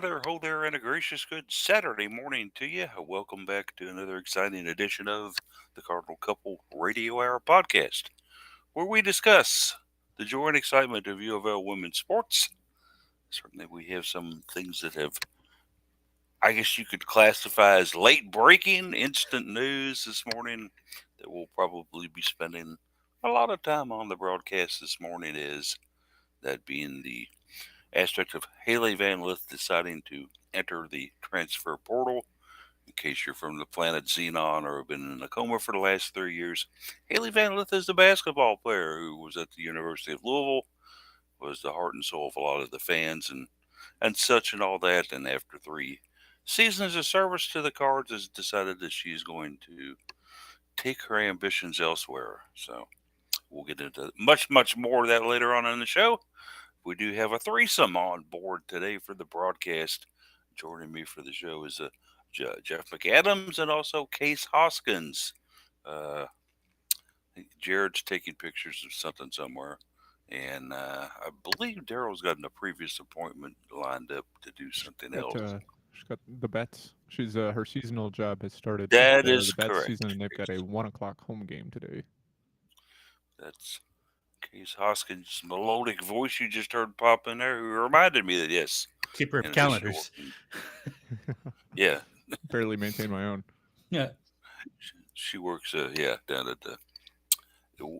there, ho there, and a gracious good Saturday morning to you. Welcome back to another exciting edition of the Cardinal Couple Radio Hour podcast, where we discuss the joy and excitement of UofL women's sports. Certainly, we have some things that have, I guess you could classify as late breaking, instant news this morning that we'll probably be spending a lot of time on the broadcast this morning, is that being the aspect of Haley Van Lith deciding to enter the transfer portal. In case you're from the planet Xenon or have been in a coma for the last 3 years, Haley Van Lith is the basketball player who was at the University of Louisville, was the heart and soul of a lot of the fans and such and all that. And after 3 seasons of service to the Cards, has decided that she's going to take her ambitions elsewhere. So we'll get into much more of that later on in the show. We do have a threesome on board today for the broadcast. Joining me for the show is Jeff McAdams and also Case Hoskins. I think Jared's taking pictures of something somewhere. And I believe Daryl's gotten a previous appointment lined up to do She's something got else. she's got the bets. She's her seasonal job has started with That the is bets season, correct. and they've got a 1 o'clock home game today. That's Case Hoskins' melodic voice you just heard pop in there, who reminded me that, yes, Keeper in of addition to calendars. working, yeah, Barely maintain my own. Yeah. she works, down at the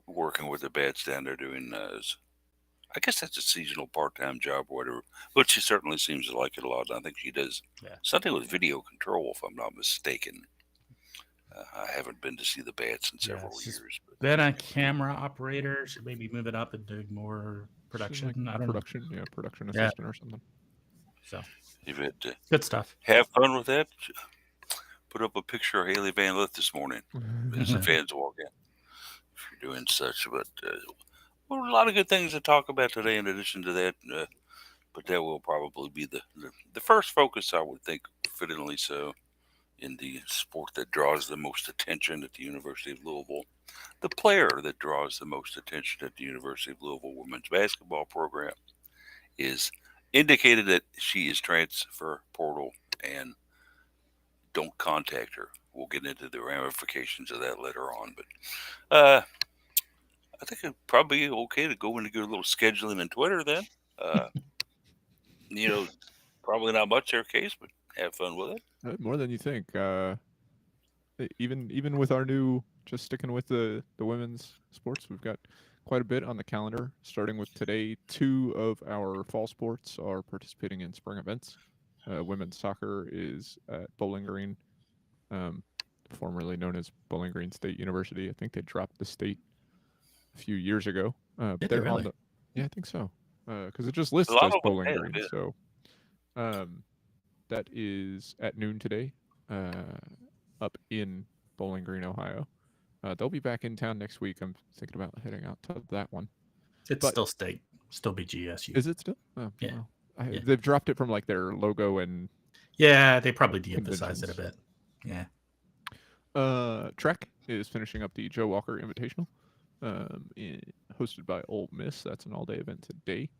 working with the bats down there doing, I guess that's a seasonal part-time job or whatever, but she certainly seems to like it a lot. I think she does Yeah. something with video control, if I'm not mistaken. I haven't been to see the bats in several she's years, but been a camera operator. She may be moving up and doing more She's like production. I don't know. production Yeah. assistant or something. So you've had to good stuff. have fun with that. Put up a picture of Haley Van Lith this morning as the fans walk in, if you're doing such. But well, a lot of good things to talk about today in addition to that. But that will probably be the first focus, I would think, fittingly so, in the sport that draws the most attention at the University of Louisville. The player that draws the most attention at the University of Louisville women's basketball program is indicated that she is transfer portal, and don't contact her. We'll get into the ramifications of that later on. But I think it'd probably be okay to go into a little scheduling and Twitter then. Uh, you know, probably not much their case, but have fun with it. More than you think. Even with our new, just sticking with the women's sports, we've got quite a bit on the calendar. Starting with today, 2 of our fall sports are participating in spring events. Women's soccer is at Bowling Green, um, formerly known as Bowling Green State University. I think they dropped the state a few years ago. But Did they they're on really? the, yeah, I think so, because it just A lists lot as of them Bowling have, Green. yeah. So um, that is at noon today, up in Bowling Green, Ohio. They'll be back in town next week. I'm thinking about heading out to that one. It's But still state, still BGSU. is it still? Oh, Yeah. well, Yeah. they've dropped it from like their logo and Yeah, they probably de-emphasized it a conventions. bit. Yeah. Trek is finishing up the Joe Walker Invitational, hosted by Ole Miss. That's an all-day event today.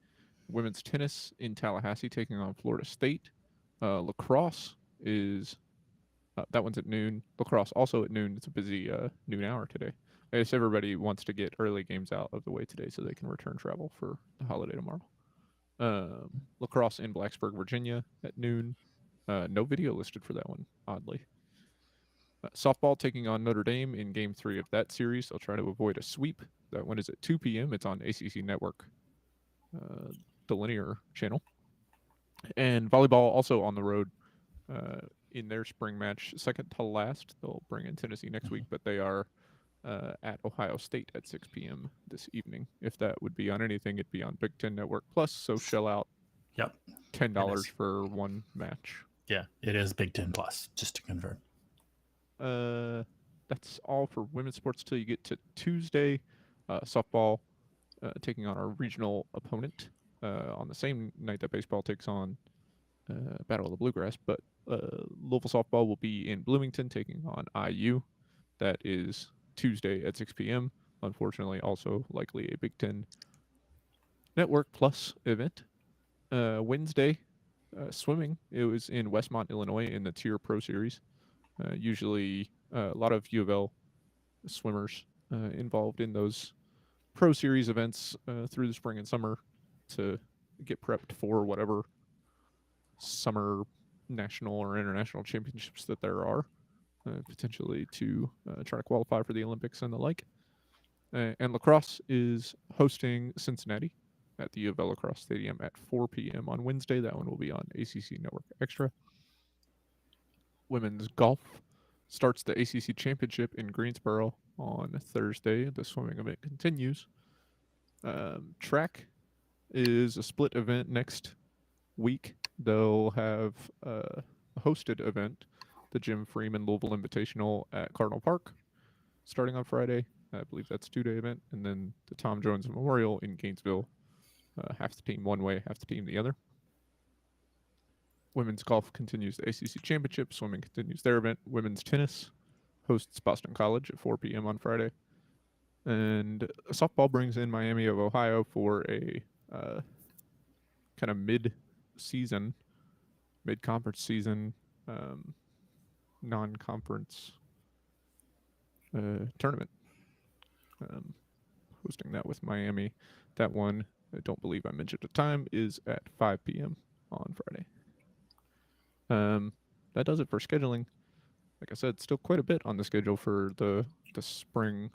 Women's tennis in Tallahassee taking on Florida State. Lacrosse is that one's at noon. Lacrosse also at noon. It's a busy noon hour today. I guess everybody wants to get early games out of the way today so they can return travel for the holiday tomorrow. Lacrosse in Blacksburg, Virginia at noon. No video listed for that one, oddly. Softball taking on Notre Dame in Game 3 of that series. They'll try to avoid a sweep. That one is at 2 p.m. It's on ACC Network, the linear channel. And volleyball also on the road in their spring match, second to last. They'll bring in Tennessee next week, but they are at Ohio State at 6 p.m. this evening. If that would be on anything, it'd be on Big Ten Network Plus. So shell out Yep. $10 for one match. Yeah, it is Big Ten Plus, just to confirm. That's all for women's sports till you get to Tuesday. Softball taking on our regional opponent on the same night that baseball takes on Battle of the Bluegrass. But Louisville softball will be in Bloomington taking on IU. That is Tuesday at 6 p.m. Unfortunately, also likely a Big Ten Network Plus event. Wednesday, Swimming, it was in Westmont, Illinois, in the Tier Pro Series. Usually, a lot of U of L swimmers involved in those Pro Series events through the spring and summer to get prepped for whatever summer national or international championships that there are, potentially to try to qualify for the Olympics and the like. And lacrosse is hosting Cincinnati at the U of L Lacrosse Stadium at 4 p.m. on Wednesday. That one will be on ACC Network Extra. Women's golf starts the ACC Championship in Greensboro on Thursday. The swimming event continues. Track is a split event next week. They'll have a hosted event, the Jim Freeman Louisville Invitational at Cardinal Park, starting on Friday. I believe that's a 2-day event. And then the Tom Jones Memorial in Gainesville, half the team one way, half the team the other. Women's golf continues the ACC Championship. Swimming continues their event. Women's tennis hosts Boston College at 4 p.m. on Friday. And softball brings in Miami of Ohio for a kind of mid-season, mid-conference season, non-conference tournament. Hosting that with Miami. That one, I don't believe I mentioned the time, is at 5 p.m. on Friday. That does it for scheduling. Like I said, still quite a bit on the schedule for the spring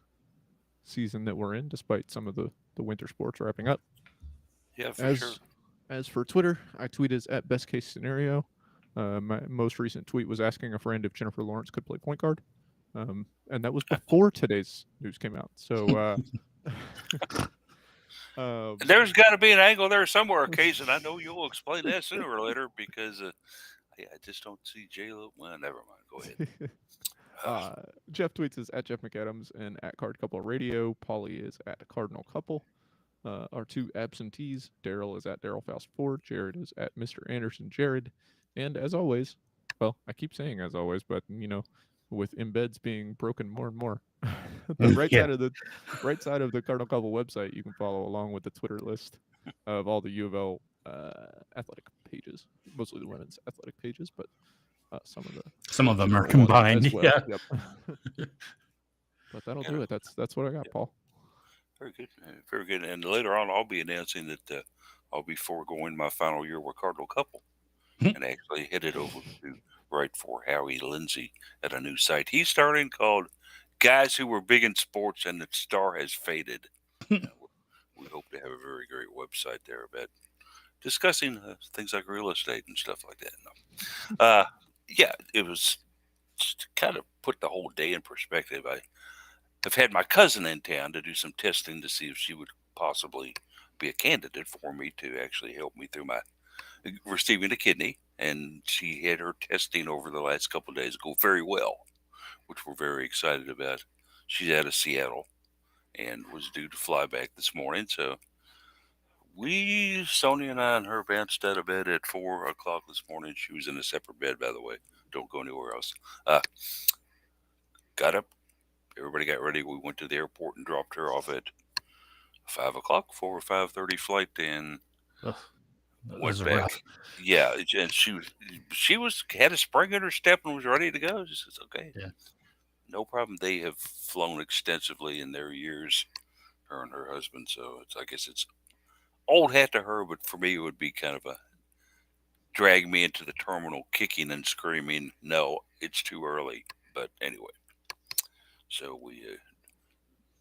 season that we're in, despite some of the winter sports wrapping up. Yeah, for sure. As for Twitter, I tweet is at best case scenario. My most recent tweet was asking a friend if Jennifer Lawrence could play point guard. And that was before today's news came out. So There's got to be an angle there somewhere, Case, and I know you'll explain that sooner or later because I just don't see J-Lo. Well, never mind. Go ahead. Jeff tweets is at Jeff McAdams and at Card Couple Radio. Paulie is at Cardinal Couple. Our two absentees, Daryl is at Daryl Faust 4. Jared is at Mr. Anderson Jared. And as always, well, I keep saying as always, but with embeds being broken more and more, the right side of the Cardinal Couple website, you can follow along with the Twitter list of all the U of L athletic pages, mostly the women's athletic pages, but some of them are combined. Well. Yeah. Yep. But that'll do it. That's what I got, Paul. Very good. Very good. And later on, I'll be announcing that I'll be foregoing my final year with Cardinal Couple and actually headed over to write for Howie Lindsay at a new site he's starting called Guys Who Were Big in Sports and the Star Has Faded. We hope to have a very great website there about discussing things like real estate and stuff like that. No. Yeah, it was just to kind of put the whole day in perspective. I've had my cousin in town to do some testing to see if she would possibly be a candidate for me to actually help me through my receiving a kidney. And she had her testing over the last couple of days go very well, which we're very excited about. She's out of Seattle and was due to fly back this morning. So Sonia and I and her bounced out of bed at 4 o'clock this morning. She was in a separate bed, by the way. Don't go anywhere else. Got up. Everybody got ready. We went to the airport and dropped her off at 5 o'clock for a 5:30 flight, and went back. Rough. Yeah, and she had a spring in her step and was ready to go. Just says, okay, yeah, no problem. They have flown extensively in their years, her and her husband. So I guess it's old hat to her, but for me it would be kind of a drag me into the terminal kicking and screaming, no, it's too early. But anyway. So we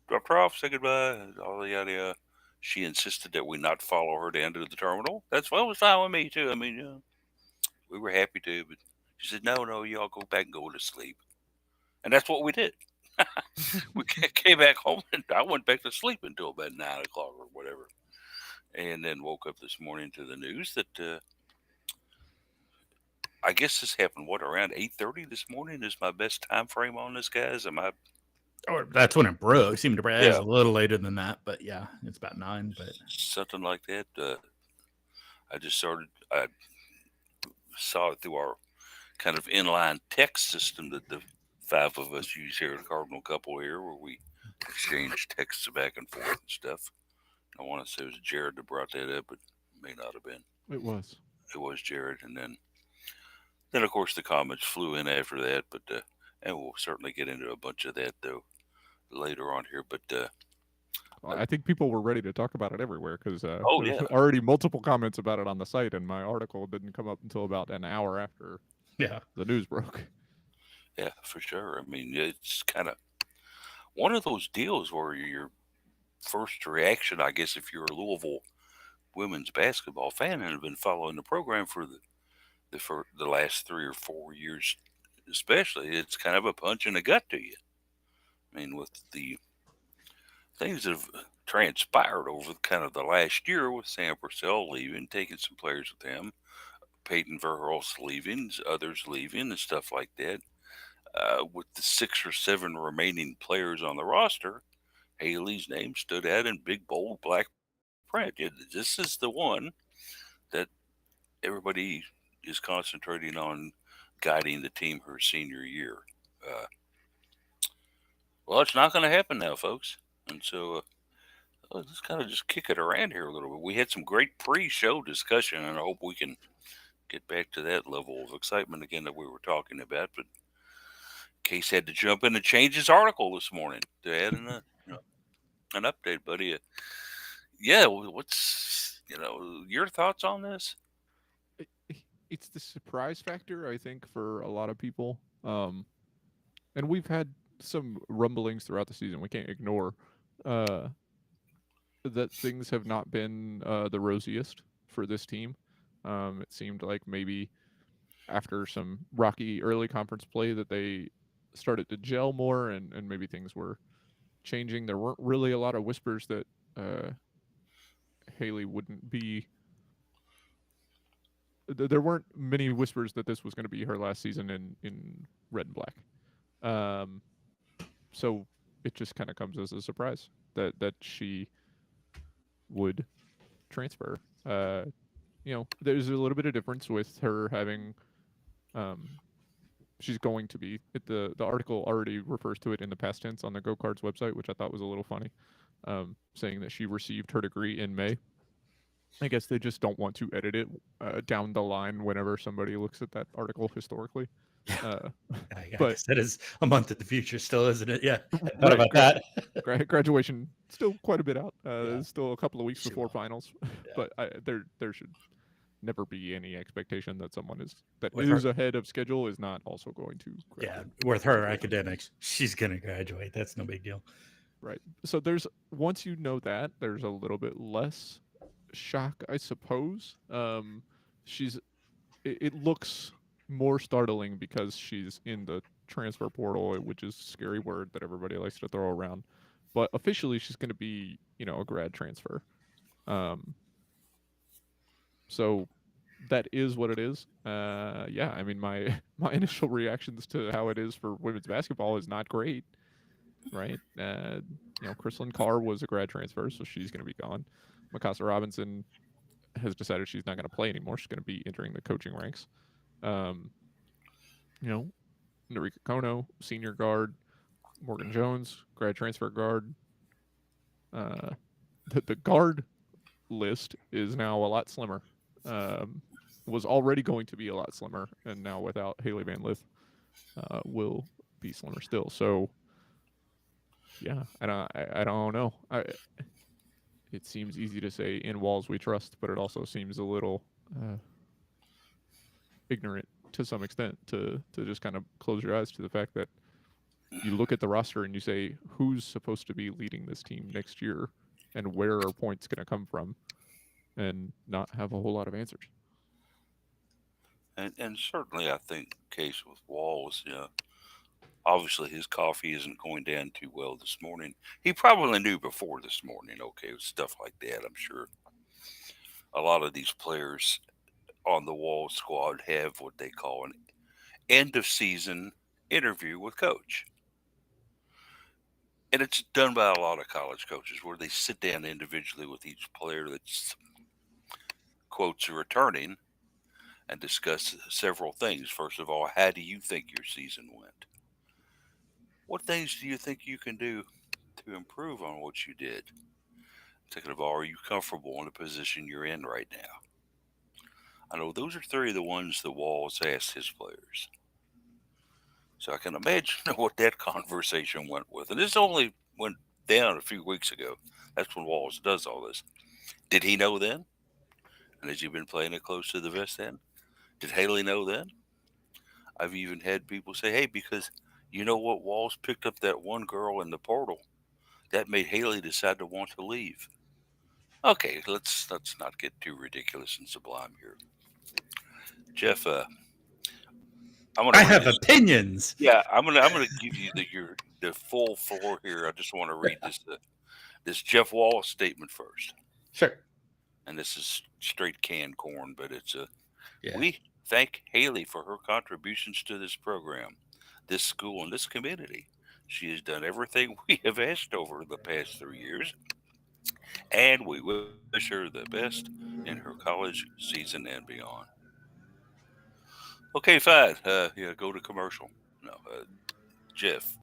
dropped her off, said goodbye, all the yada. She insisted that we not follow her down to the terminal. That's what was fine with me too. I mean, we were happy to, but she said, no, y'all go back and go to sleep. And that's what we did. We came back home and I went back to sleep until about 9 o'clock or whatever. And then woke up this morning to the news that I guess this happened, around 8:30 this morning is my best time frame on this, guys. Am I... Or that's when it broke. It seemed to break. Yeah. It was a little later than that, but yeah, it's about 9. But something like that. I saw it through our kind of inline text system that the 5 of us use here at Cardinal Couple here, where we exchange texts back and forth and stuff. I want to say it was Jared that brought that up, but it may not have been. It was. it was Jared, and then of course the comments flew in after that. But and we'll certainly get into a bunch of that though later on here. But Well, I think people were ready to talk about it everywhere because oh there was yeah, already multiple comments about it on the site, and my article didn't come up until about an hour after Yeah. the news broke. yeah, for sure. I mean, it's kind of one of those deals where your first reaction, I guess, if you're a Louisville women's basketball fan and have been following the program for for the last 3 or 4 years, especially, it's kind of a punch in the gut to you. I mean, with the things that have transpired over kind of the last year with Sam Purcell leaving, taking some players with him, Peyton Verhulst leaving, others leaving, and stuff like that. With the 6 or 7 remaining players on the roster, Haley's name stood out in big, bold black print. This is the one that everybody is concentrating on guiding the team her senior year. Uh, well, it's not going to happen now, folks. And so let's kind of just kick it around here a little bit. We had some great pre-show discussion, and I hope we can get back to that level of excitement again that we were talking about. But Case had to jump in and change his article this morning to add an update, buddy. Yeah, what's your thoughts on this? It, it's the surprise factor, I think, for a lot of people. And we've had some rumblings throughout the season. We can't ignore uh, that things have not been the rosiest for this team. It seemed like maybe after some rocky early conference play that they started to gel more and maybe things were changing. There weren't really a lot of whispers that uh, Haley wouldn't be. There weren't many whispers that this was going to be her last season in red and black. Um, so it just kind of comes as a surprise that she would transfer. There's a little bit of difference with her having. Um, she's going to be. The article already refers to it in the past tense on the Go Cards website, which I thought was a little funny, saying that she received her degree in May. I guess they just don't want to edit it down the line whenever somebody looks at that article historically. Yeah. Uh, I but guess that is a month in the future still, isn't it? Yeah. I thought right, about that. graduation still quite a bit out. Yeah. Still a couple of weeks She before will. finals, Yeah. but there should never be any expectation that someone that With is her, ahead of schedule is not also going to yeah, graduate with her before. academics, she's gonna graduate. That's no big deal. Right. So there's once you know that, there's a little bit less shock, I suppose. She's it looks more startling because she's in the transfer portal, which is a scary word that everybody likes to throw around. But officially, she's going to be, a grad transfer. Um, so that is what it is. Yeah, I mean, my my initial reactions to how it is for women's basketball is not great, right? Chrislyn Carr was a grad transfer, so she's going to be gone. Mikasa Robinson has decided she's not going to play anymore. She's going to be entering the coaching ranks. Um, you know, Narika Kono, senior guard, Morgan Jones, grad transfer guard. Uh, the guard list is now a lot slimmer. Um, was already going to be a lot slimmer, and now without Haley Van Lith, will be slimmer still. So, yeah, I don't know. It seems easy to say in walls we trust, but it also seems a little ignorant to some extent to just kind of close your eyes to the fact that you look at the roster and you say who's supposed to be leading this team next year and where are points going to come from and not have a whole lot of answers. And certainly, I think the case with Walls, obviously his coffee isn't going down too well this morning. He probably knew before this morning, okay, with stuff like that. I'm sure a lot of these players on the Wall squad have what they call an end of season interview with coach. And it's done by a lot of college coaches where they sit down individually with each player that's quotes returning and discuss several things. First of all, how do you think your season went? What things do you think you can do to improve on what you did? Second of all, are you comfortable in the position you're in right now? I know those are three of the ones that Walls asked his players. So I can imagine what that conversation went with. And this only went down a few weeks ago. That's when Walls does all this. Did he know then? And has he been playing it close to the vest then? Did Haley know then? I've even had people say, hey, because you know what? Walls picked up that one girl in the portal. That made Haley decide to want to leave. Okay, let's not get too ridiculous and sublime here. Jeff, I'm gonna I read have this. opinions. Yeah, I'm gonna give you the full floor here. I just want to read this Jeff Wall statement first, Sure. and this is straight canned corn, but it's a Yeah. we thank Haley for her contributions to this program, this school, and this community. She has done everything we have asked over the past 3 years, and we wish her the best in her college season and beyond. Okay, fine. Yeah, go to commercial. No, Jeff,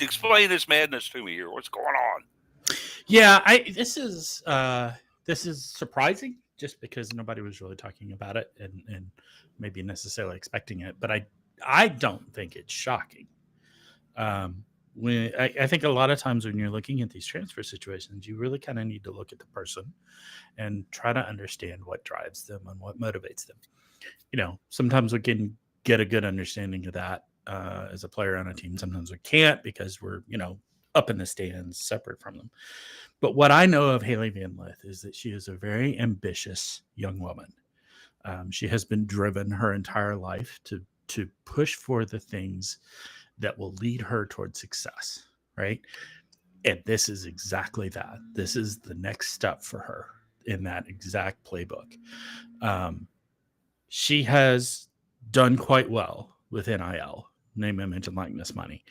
explain this madness to me here. What's going on? Yeah, I this is surprising just because nobody was really talking about it and maybe necessarily expecting it, but I don't think it's shocking. When I think a lot of times when you're looking at these transfer situations, you really kind of need to look at the person and try to understand what drives them and what motivates them. Sometimes we can get a good understanding of that as a player on a team. Sometimes we can't because we're, up in the stands separate from them. But what I know of Haley Van Lith is that she is a very ambitious young woman. She has been driven her entire life to push for the things that will lead her towards success, right? And this is exactly that. This is the next step for her in that exact playbook. Um, she has done quite well with NIL, name, image, and likeness money.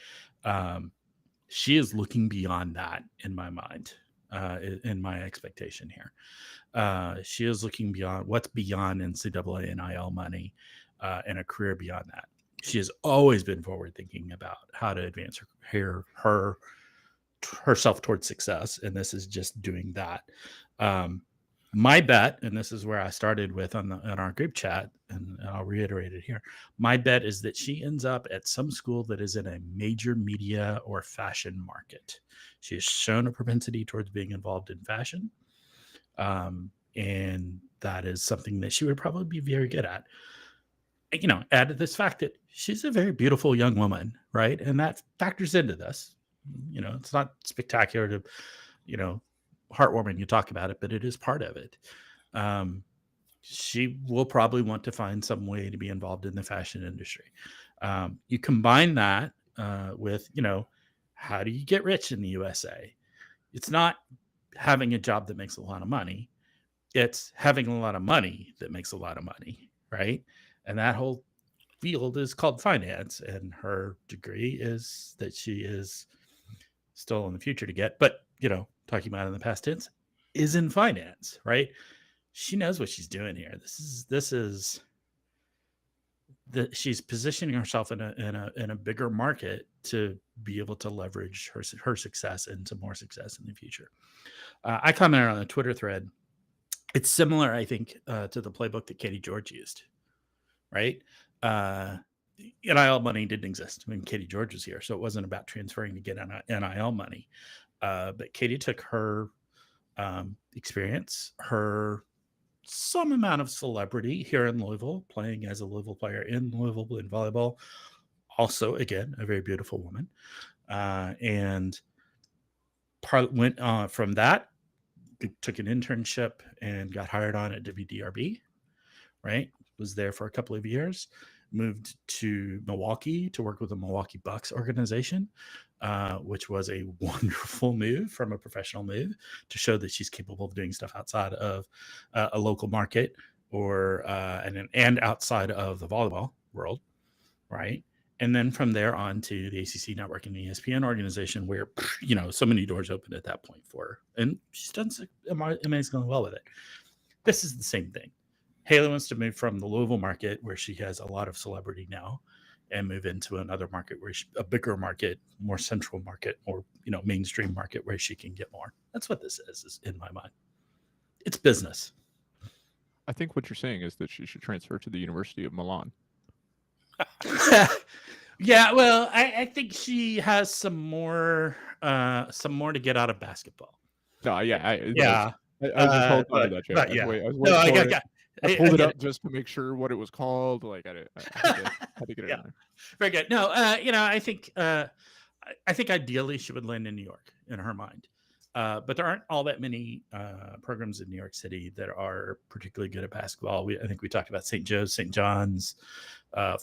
She is looking beyond that in my mind, in my expectation here. She is looking beyond what's beyond NCAA NIL money and a career beyond that. She has always been forward thinking about how to advance herself towards success, and this is just doing that. My bet, and this is where I started with on our group chat, and I'll reiterate it here. My bet is that she ends up at some school that is in a major media or fashion market. She has shown a propensity towards being involved in fashion, and that is something that she would probably be very good at. Add to this fact that she's a very beautiful young woman, right? And that factors into this. It's not spectacular to, heartwarming you talk about it, but it is part of it. She will probably want to find some way to be involved in the fashion industry. You combine that with, how do you get rich in the USA? It's not having a job that makes a lot of money. It's having a lot of money that makes a lot of money, right? And that whole field is called finance. And her degree is that she is still in the future to get, but, talking about in the past tense, is in finance, right? She knows what she's doing here. She's positioning herself in a bigger market to be able to leverage her success into more success in the future. I commented on a Twitter thread. It's similar, I think, to the playbook that Katie George used, right? NIL money didn't exist when Katie George was here, so it wasn't about transferring to get NIL money. But Katie took her experience, her some amount of celebrity here in Louisville, playing as a Louisville player in Louisville in volleyball. Also, again, a very beautiful woman. And went from that, took an internship and got hired on at WDRB, right? Was there for a couple of years, moved to Milwaukee to work with the Milwaukee Bucks organization, which was a wonderful move from a professional move to show that she's capable of doing stuff outside of a local market or and outside of the volleyball world, right? And then from there on to the ACC Network and the ESPN organization, where so many doors opened at that point for her, and she's done amazingly well with it. This is the same thing. Haley wants to move from the Louisville market, where she has a lot of celebrity now, and move into another market where a bigger market, more central market, more mainstream market where she can get more. That's what this is in my mind. It's business. I think what you're saying is that she should transfer to the University of Milan. Yeah, well, I think she has some more to get out of basketball. No, yeah, Yeah, I was just holding on to that, Jay. but yeah, I was no, waiting for it. yeah, I I pulled it get up it. just to make sure what it was called. Like I had to get it Yeah, in there. very good. No, I think ideally she would land in New York in her mind. But there aren't all that many programs in New York City that are particularly good at basketball. I think we talked about St. Joe's, St. John's,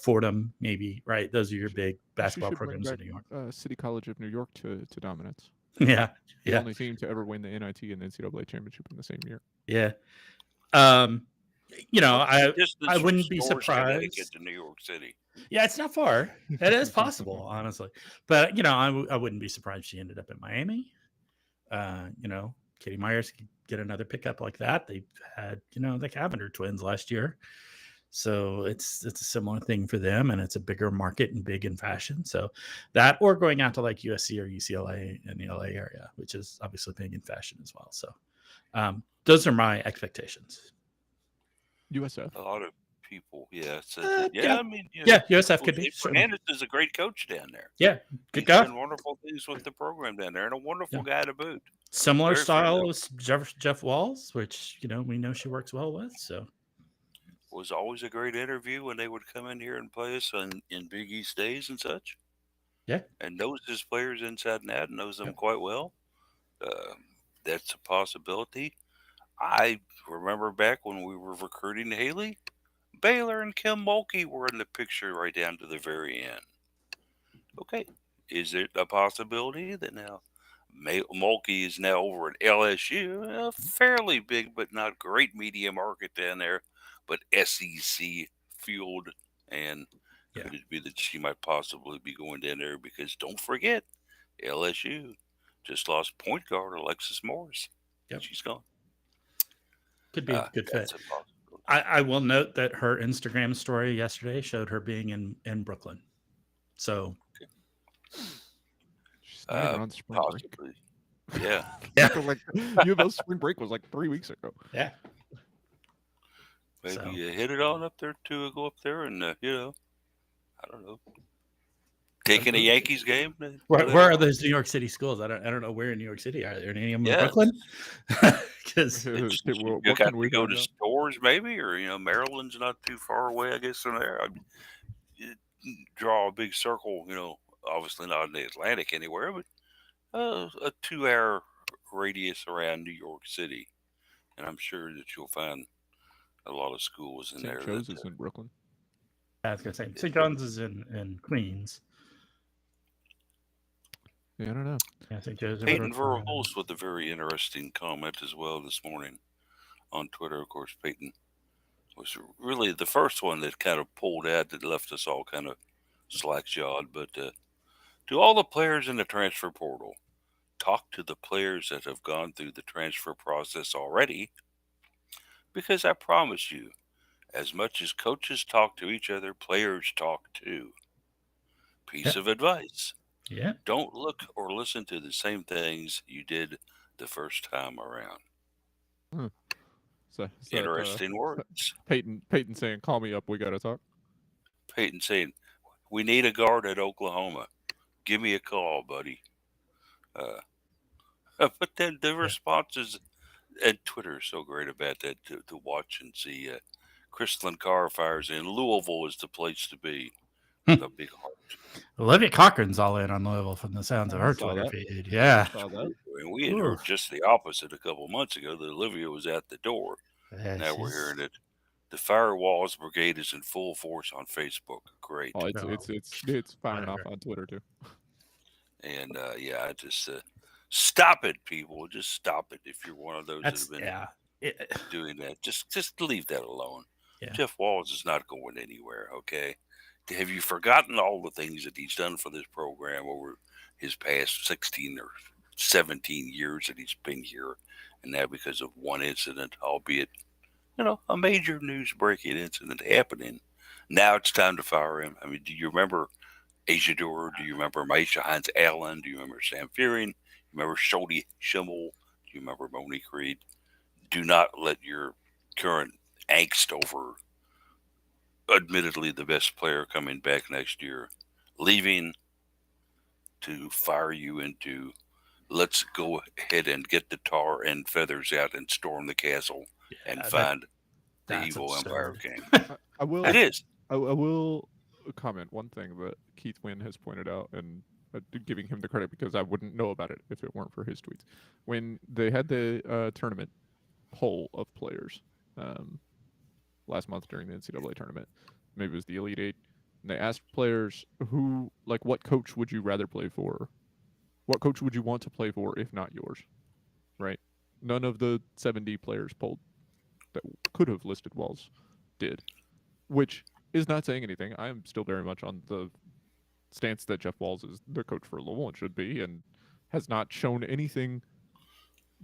Fordham, maybe, right? Those are your big She basketball should bring programs in back New York. City College of New York to dominance. Yeah, The yeah, only team to ever win the NIT and NCAA championship in the same year. yeah. Um, What's the distance I from wouldn't be Storrs, Connecticut surprised. to New York City? Yeah, it's not far. It is possible, honestly. But I wouldn't be surprised if she ended up in Miami. Katie Myers could get another pickup like that. They've had, the Cavender twins last year. So it's a similar thing for them, and it's a bigger market and big in fashion. So that, or going out to like USC or UCLA in the LA area, which is obviously big in fashion as well. So those are my expectations. USF. A lot of people, yeah, said Uh, that. yeah, I mean, yeah, USF well, could be Dave certainly. Fernandez is a great coach down there. Yeah, good He's guy. done wonderful things with the program down there, and a wonderful Yeah. guy to boot. Similar Very style friendly. as Jeff Walls, which we know she works well with. So Was always a great interview when they would come in here and play us in Big East days and such. yeah, And knows his players inside and out and knows them yep. quite well. Uh, that's a possibility. I remember back when we were recruiting Haley, Baylor and Kim Mulkey were in the picture right down to the very end. Okay, is it a possibility that now Mulkey is now over at LSU, a fairly big but not great media market down there, but SEC fueled, and Yeah. could it be that she might possibly be going down there because don't forget, LSU just lost point guard Alexis Morris. Yep. She's gone. Could be a good fit. That's a possibility. I will note that her Instagram story yesterday showed her being in Brooklyn. So She's not even on spring break. Possibly. Yeah. yeah, Like UofL spring break was like 3 weeks ago. yeah. Maybe So- you hit it on up there to go up there and, I don't know. Taking a Yankees game? Where are those New York City schools? I don't know where in New York City are there any of them in Brooklyn? Because You What got can to we go find to out? stores maybe, or Maryland's not too far away, I guess, from there. You draw a big circle, obviously not in the Atlantic anywhere, but a 2-hour radius around New York City, and I'm sure that you'll find a lot of schools in St. there. Joe's is in Brooklyn. I was gonna say St. John's is in Queens. Yeah, I don't know. Yeah, St. Joe's in Peyton Brooklyn. Verhulst with a very interesting comment as well this morning on Twitter. Of course, Peyton was really the first one that kind of pulled out that left us all kind of slack-jawed. But to all the players in the transfer portal, talk to the players that have gone through the transfer process already, because I promise you, as much as coaches talk to each other, players talk too. Piece of advice. Yeah. Don't look or listen to the same things you did the first time around. So Interesting words. Peyton saying, "Call me up. We gotta talk." Peyton saying, "We need a guard at Oklahoma. Give me a call, buddy." But then the responses, and Twitter is so great about that to watch and see. Crystalline Carr fires in. Louisville is the place to be. With a big heart. Olivia Cochran's all in on Louisville from the sounds of her saw Twitter that. feed. Yeah. Saw that. And we had heard just the opposite a couple months ago that Olivia was at the door. Yeah, Now we're hearing it. The Firewalls Brigade is in full force on Facebook. Great. Oh, it's firing off on Twitter too. And I just stop it, people. Just stop it. If you're one of those that have been doing that, just leave that alone. Yeah. Jeff Walls is not going anywhere. Okay. Have you forgotten all the things that he's done for this program over his past 16 or 17 years that he's been here? And now because of one incident, albeit, a major news breaking incident happening, now it's time to fire him. I mean, do you remember Asia Dore? Do you remember Maisha Hines Allen? Do you remember Sam Fearing? Do you remember Shody Schimmel? Do you remember Monique Reed? Do not let your current angst over admittedly the best player coming back next year, leaving to fire you into let's go ahead and get the tar and feathers out and storm the castle and Yeah, find the that's evil Empire absurd. King. I It will is. I will comment one thing that Keith Wynn has pointed out, and giving him the credit because I wouldn't know about it if it weren't for his tweets. When they had the tournament poll of players um, last month during the NCAA tournament, maybe it was the Elite Eight, and they asked players who, like, what coach would you rather play for? What coach would you want to play for if not yours? Right? None of the 70 players polled that could have listed Walls did, which is not saying anything. I am still very much on the stance that Jeff Walls is the coach for Louisville and should be, and has not shown anything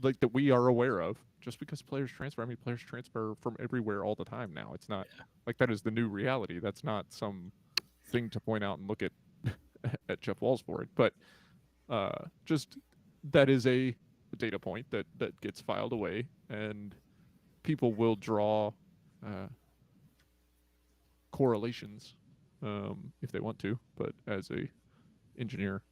like that we are aware of. Just because players transfer, I mean, players transfer from everywhere all the time now. It's not like that is the new reality. That's not some thing to point out and look at at Jeff Walls for it. But just that is a data point that gets filed away, and people will draw uh, correlations if they want to. But as a engineer,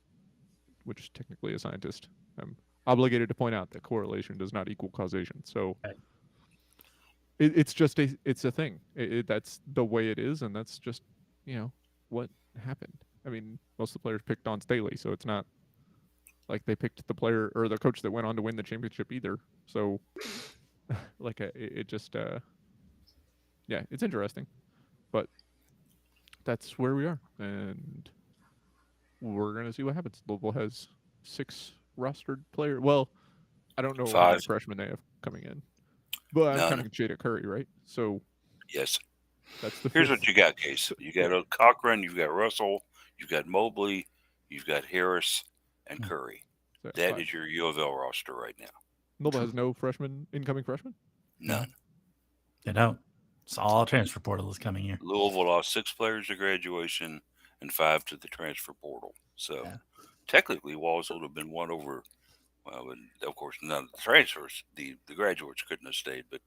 which is technically a scientist, I'm obligated to point out that correlation does not equal causation. So Right. it's just it's a thing. That's the way it is, and that's just what happened. I mean, most of the players picked Don Staley, so it's not like they picked the player or the coach that went on to win the championship either. So like it just yeah, it's interesting, but that's where we are, and we're gonna see what happens. Louisville has 6 rostered players. Well, I don't know how many 5. freshmen they have coming in, but I'm None. counting Jada Curry, right? So Yes. that's the Here's 5th. what you got, Case. So, You yeah, got Cochran, you've got Russell, you've got Mobley, you've got Harris and Hmm. Curry. so that's That 5. is your U of L roster right now. Louisville has no incoming freshmen. No, None. they don't. It's all transfer portal is coming here. Louisville lost 6 players to graduation and 5 to the transfer portal. So Yeah. technically, Walls would have been one over. Well, but of course, none of the transfers, the graduates couldn't have stayed. But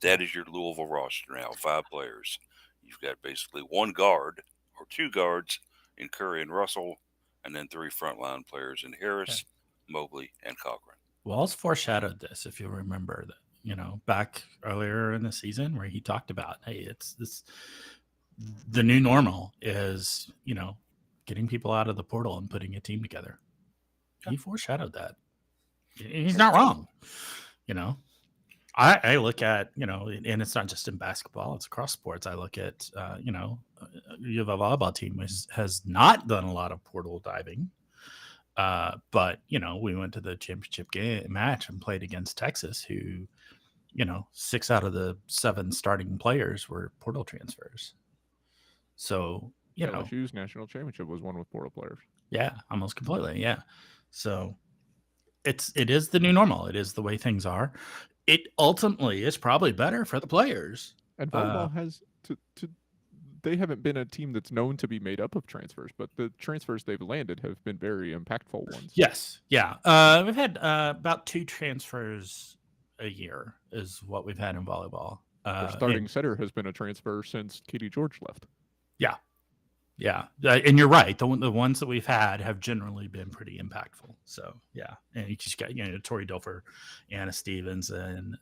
that is your Louisville roster now, 5 players. You've got basically 1 guard or 2 guards in Curry and Russell, and then 3 frontline players in Harris, Mobley, and Cochran. Walls foreshadowed this, if you'll remember that, back earlier in the season where he talked about, hey, it's this the new normal is, getting people out of the portal and putting a team together. He foreshadowed that. He's not wrong. I look at, and it's not just in basketball, it's across sports. I look at, you have a volleyball team has not done a lot of portal diving. But, we went to the championship match and played against Texas, who, 6 out of the 7 starting players were portal transfers. So, LSU's national championship was won with portal players. yeah, almost completely. Yeah. So it is the new normal. It is the way things are. It ultimately is probably better for the players. And volleyball has to they haven't been a team that's known to be made up of transfers, but the transfers they've landed have been very impactful ones. Yes. Yeah. We've had about 2 transfers a year is what we've had in volleyball. Our starting setter has been a transfer since Katie George left. Yeah. Yeah. And you're right. The ones that we've had have generally been pretty impactful. So, yeah. And you just got, Tori Dofer, Anna Stevens, and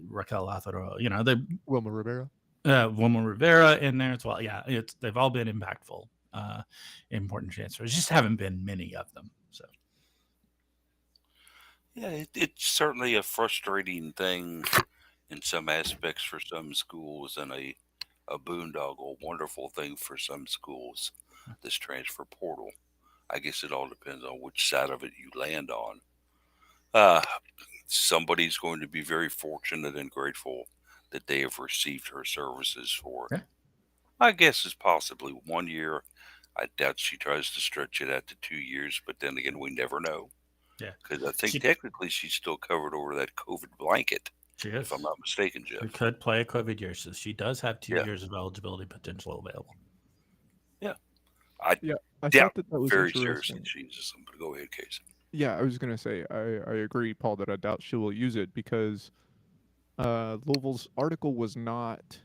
Raquel Lázaro, Wilma Rivera. Wilma Rivera in there as well. Yeah. They've all been impactful, important transfers. Just haven't been many of them. So, Yeah, it's certainly a frustrating thing in some aspects for some schools and a boondoggle, wonderful thing for some schools, this transfer portal. I guess it all depends on which side of it you land on. Somebody's going to be very fortunate and grateful that they have received her services for, yeah. I guess, is possibly 1 year. I doubt she tries to stretch it out to 2 years, but then again, we never know. Yeah. Because I think technically she's still covered over that COVID blanket. She is. If I'm not mistaken, Jeff. She could play a COVID year, so she does have 2 years of eligibility potential available. Yeah. I doubt thought that was very interesting. seriously she uses them. But go ahead, Casey. Yeah, I was going to say, I agree, Paul, that I doubt she will use it because Louisville's article was not.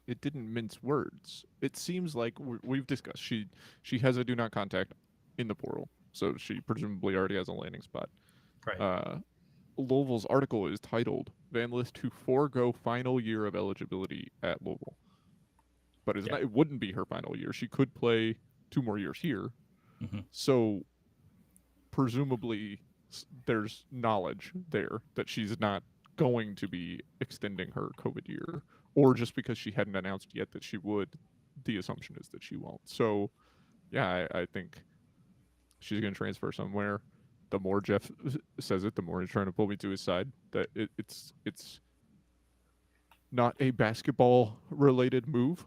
It didn't mince words. It seems like we've discussed she has a do not contact in the portal, so she presumably already has a landing spot. Right. Uh, Louisville's article is titled "Van Lith to forego final year of eligibility at Louisville," but it's Yeah. not. It wouldn't be her final year. She could play 2 more years here. Hmm. So presumably there's knowledge there that she's not going to be extending her COVID year, or just because she hadn't announced yet that she would, the assumption is that she won't. So, yeah, I think she's going to transfer somewhere. The more Jeff says it, the more he's trying to pull me to his side. That it's not a basketball related move.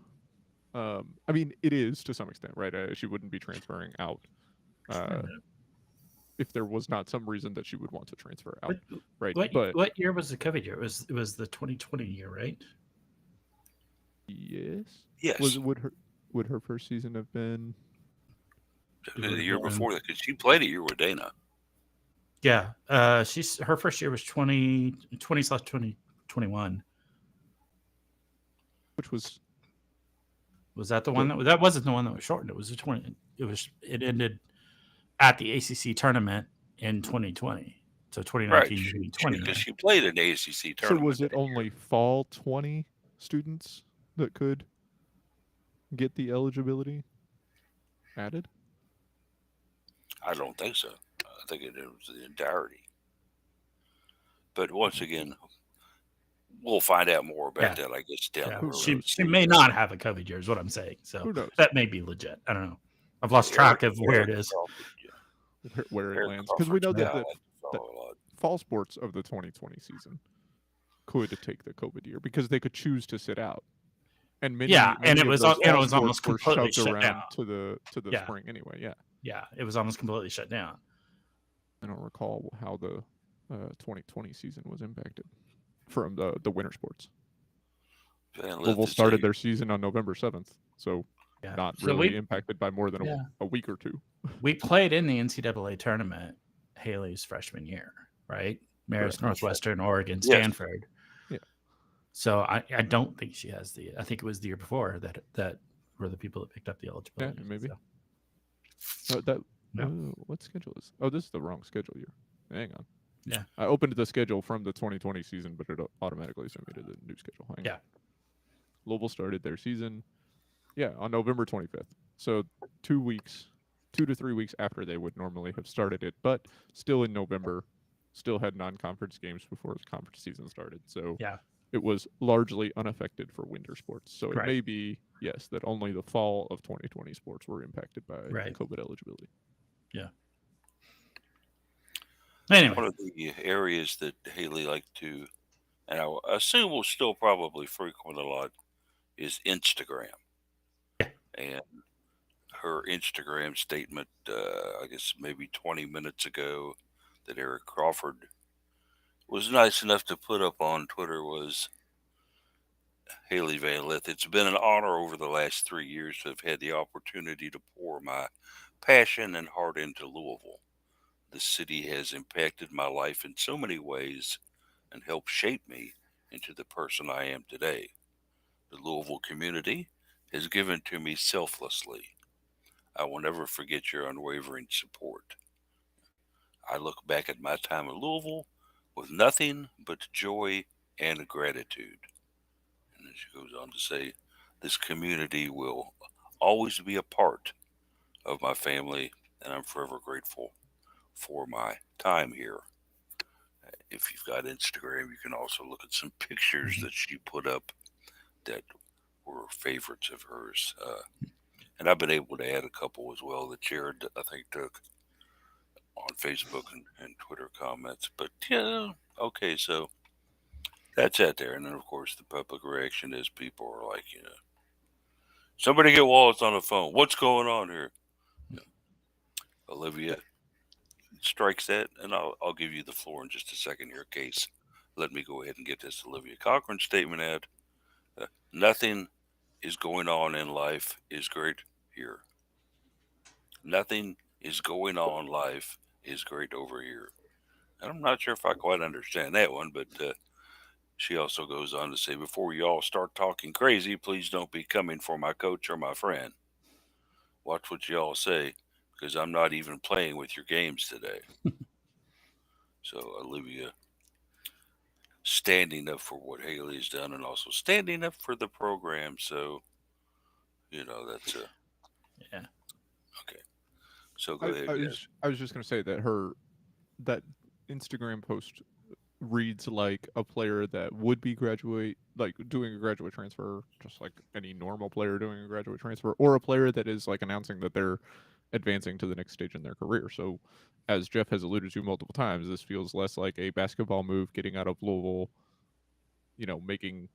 I mean, it is to some extent, right? She wouldn't be transferring out uh, if there was not some reason that she would want to transfer out, What, right? what But what year was the COVID year? It was the 2020 year, right? yes, Yes, would her first season have been? It the would have year been. before that because she played a year with Dana. Yeah. She's her first year was 2020/2021. Which was Was that the one the that wasn't the one that was shortened? It was the 20. It ended at the ACC tournament in 2020. So Right, 2019 to 2020, because right? she played in the ACC so tournament was it that year. only fall 20 students that could get the eligibility added? I don't think so. I think it was the entirety. But once again, we'll find out more about Yeah. that, I guess, down Yeah. the Who road. She knows? may not have a COVID year, is what I'm saying. So Who knows that may be legit. I don't know. I've lost Eric, track of where Eric it is. probably, yeah. where it Eric lands? Because we Crawford's know a Yeah. that guy I like to the follow a lot. fall sports of the 2020 season could take the COVID year because they could choose to sit out, and Yeah, and many of those it fall was almost sports were completely shoved shut down. around to the Yeah. spring anyway. Yeah, Yeah. It was almost completely shut down. I don't recall how the 2020 season was impacted from the winter sports. Van Lith Louisville is a started their season on November 7th, so Yeah. not So really impacted by more than yeah. a week or two. We played in the NCAA tournament Haley's freshman year, right? Marist, Correct. Northwestern, Oregon, yes. Stanford. Yeah. So I don't think she has I think it was the year before that were the people that picked up the Yeah, eligibility. maybe. So, That yeah. what schedule is? Oh, this is the wrong schedule year. Hang on. Yeah. I opened the schedule from the 2020 season, but it automatically sent me to the new schedule. Hang Yeah. on. Louisville started their season, on November 25th. So 2 weeks, 2 to 3 weeks after they would normally have started it, but still in November, still had non-conference games before the conference season started. So Yeah. it was largely unaffected for winter sports. So it Right. may be, yes, that only the fall of 2020 sports were impacted by Right. COVID eligibility. Yeah. Anyway. One of the areas that Haley liked to, and I assume will still probably frequent a lot, is Instagram. Yeah. And her Instagram statement, I guess maybe 20 minutes ago, that Eric Crawford was nice enough to put up on Twitter was, Haley Van Lith, it's been an honor over the last 3 years to have had the opportunity to pour my passion and heart into Louisville. The city has impacted my life in so many ways and helped shape me into the person I am today. The Louisville community has given to me selflessly. I will never forget your unwavering support. I look back at my time at Louisville with nothing but joy and gratitude. And then she goes on to say, this community will always be a part of my family, and I'm forever grateful for my time here. If you've got Instagram, you can also look at some pictures Mhm. that she put up that were favorites of hers. And I've been able to add a couple as well that Jared, I think, took on Facebook and Twitter comments. But yeah, okay, so that's out there. And then, of course, the public reaction is people are like, somebody get Wallace on the phone. What's going on here? Olivia strikes that, and I'll give you the floor in just a second here, Case. Let me go ahead and get this Olivia Cochran statement out. Nothing is going on in life is great here. Nothing is going on life is great over here. And I'm not sure if I quite understand that one, but She also goes on to say, before you all start talking crazy, please don't be coming for my coach or my friend. Watch what you all say, because I'm not even playing with your games today. So Olivia standing up for what Haley has done and also standing up for the program. So, that's Yeah. okay. So go ahead, guys. I was just gonna say that that Instagram post reads like a player that would be graduate like doing a graduate transfer, just like any normal player doing a graduate transfer, or a player that is like announcing that they're advancing to the next stage in their career. So as Jeff has alluded to multiple times, this feels less like a basketball move getting out of Louisville, making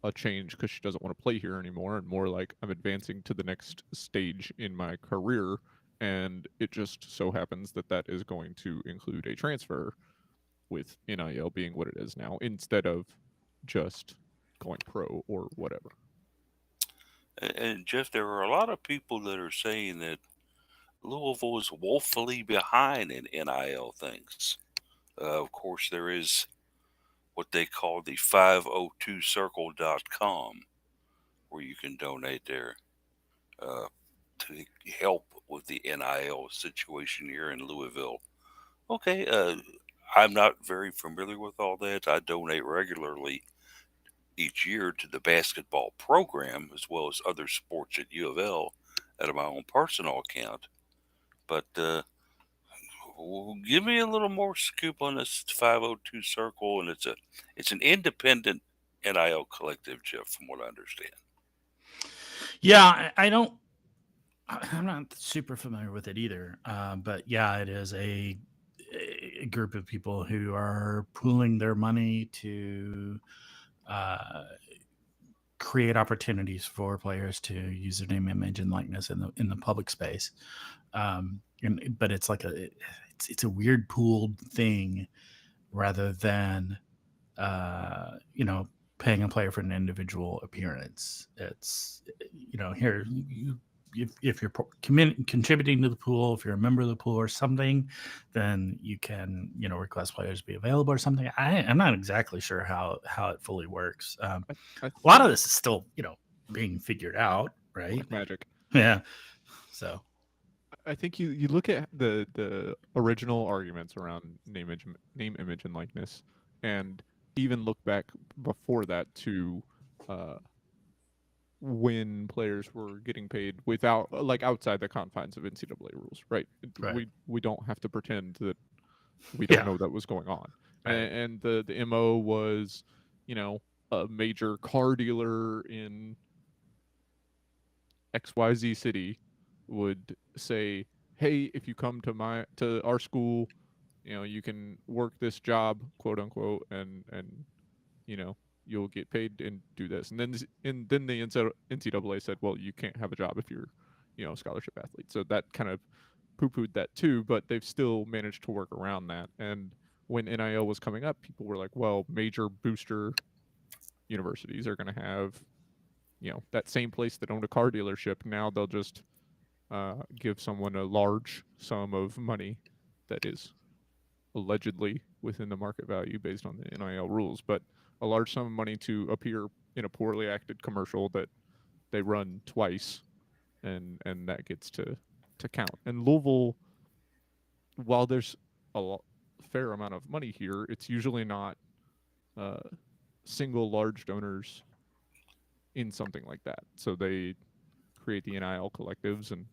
a change because she doesn't want to play here anymore, and more like I'm advancing to the next stage in my career. And it just so happens that that is going to include a transfer, with NIL being what it is now, instead of just going pro or whatever. And Jeff, there are a lot of people that are saying that Louisville is woefully behind in NIL things. Of course, there is what they call the 502circle.com, where you can donate there uh, to help with the NIL situation here in Louisville. Okay, I'm not very familiar with all that. I donate regularly each year to the basketball program as well as other sports at UofL out of my own personal account. But give me a little more scoop on this 502 Circle, and it's an independent NIL collective, Jeff, from what I understand. Yeah, I don't. I'm not super familiar with it either. But yeah, it is a group of people who are pooling their money to uh, create opportunities for players to use their name, image, and likeness in the public space. But it's like it's a weird pooled thing rather than you know, paying a player for an individual appearance. It's, here, if you're contributing to the pool, if you're a member of the pool or something, then you can, request players be available or something. I'm not exactly sure how it fully works. I A lot of think this is still, being figured out, right? like magic. Yeah. So, I think you look at the original arguments around name, image, and likeness, and even look back before that to uh, when players were getting paid without like outside the confines of NCAA rules, right? right. We don't have to pretend that we don't Yeah. know that was going on. Right. And the MO was, you know, a major car dealer in XYZ city would say, "Hey, if you come to our school, you can work this job, quote unquote, and you know, you'll get paid and do this." And then the NCAA said, "Well, you can't have a job if you're, a scholarship athlete." So that kind of poo-pooed that too, but they've still managed to work around that. And when NIL was coming up, people were like, "Well, major booster universities are going to have, that same place that owned a car dealership. Now they'll just give someone a large sum of money that is allegedly within the market value based on the NIL rules, but a large sum of money to appear in a poorly acted commercial that they run twice, and that gets to count." And Louisville, while there's fair amount of money here, it's usually not uh, single large donors in something like that. So they create the NIL collectives, and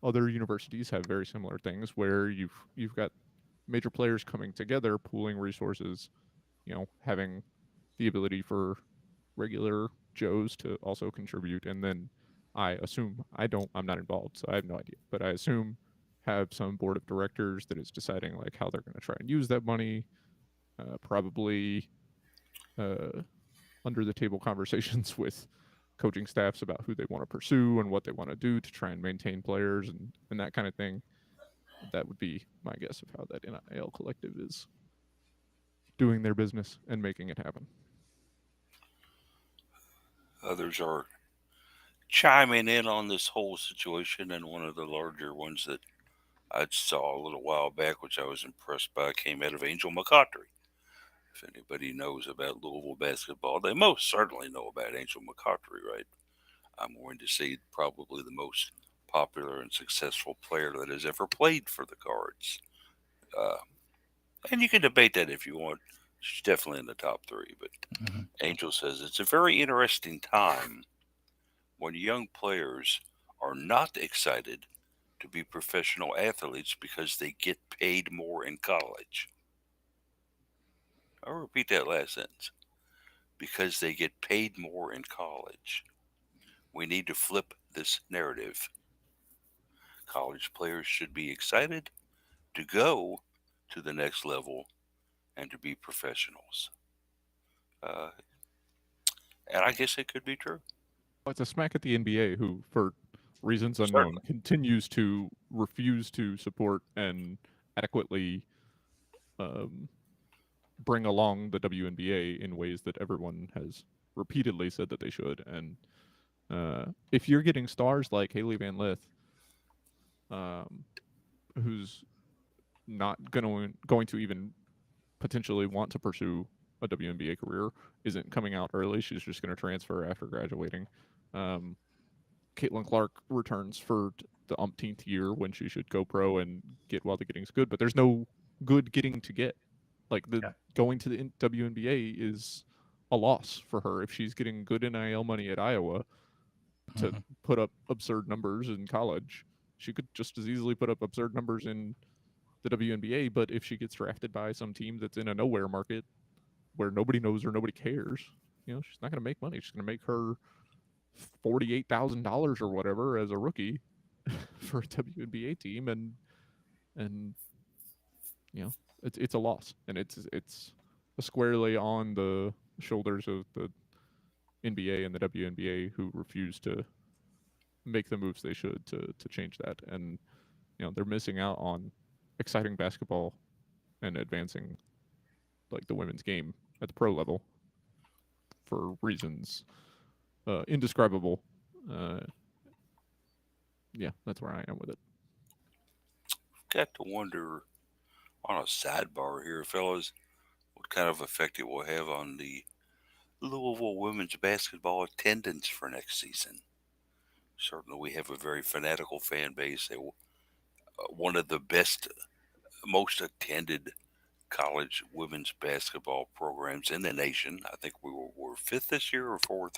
other universities have very similar things where you've got major players coming together, pooling resources, having the ability for regular Joes to also contribute, and then I assume I'm not involved, so I have no idea, but I assume have some board of directors that is deciding like how they're going to try and use that money. Probably uh, under the table conversations with coaching staffs about who they want to pursue and what they want to do to try and maintain players and that kind of thing. That would be my guess of how that NIL collective is doing their business and making it happen. Others are chiming in on this whole situation, and one of the larger ones that I saw a little while back, which I was impressed by, came out of Angel McCaughtry. If anybody knows about Louisville basketball, they most certainly know about Angel McCoughtry, right? I'm going to say probably the most popular and successful player that has ever played for the Cards. Uh, and you can debate that if you want. She's definitely in the top three. But Mhm. Angel says it's a very interesting time when young players are not excited to be professional athletes because they get paid more in college. I'll repeat that last sentence. Because they get paid more in college. We need to flip this narrative. College players should be excited to go to the next level and to be professionals. Uh, and I guess it could be true. It's a smack at the NBA, who, for reasons unknown, Certainly. continues to refuse to support and adequately um, bring along the WNBA in ways that everyone has repeatedly said that they should. And if you're getting stars like Haley Van Lith, um, who's not going to even potentially want to pursue a WNBA career, isn't coming out early. She's just going to transfer after graduating. Um, Caitlin Clark returns for the umpteenth year when she should go pro and get while the getting's good. But there's no good getting to get. Like, the Yeah. going to the WNBA is a loss for her if she's getting good NIL money at Iowa to Mhm. put up absurd numbers in college. She could just as easily put up absurd numbers in the WNBA, but if she gets drafted by some team that's in a nowhere market where nobody knows her, nobody cares, she's not going to make money. She's going to make her $48,000 or whatever as a rookie for a WNBA team, and it's a loss, and it's squarely on the shoulders of the NBA and the WNBA, who refuse to make the moves they should to change that. And they're missing out on exciting basketball and advancing like the women's game at the pro level for reasons indescribable. Uh, yeah, that's where I am with it. Got to wonder on a sidebar here, fellas, what kind of effect it will have on the Louisville women's basketball attendance for next season. Certainly, we have a very fanatical fan base. One of the best, most attended college women's basketball programs in the nation. I think were fifth this year or fourth,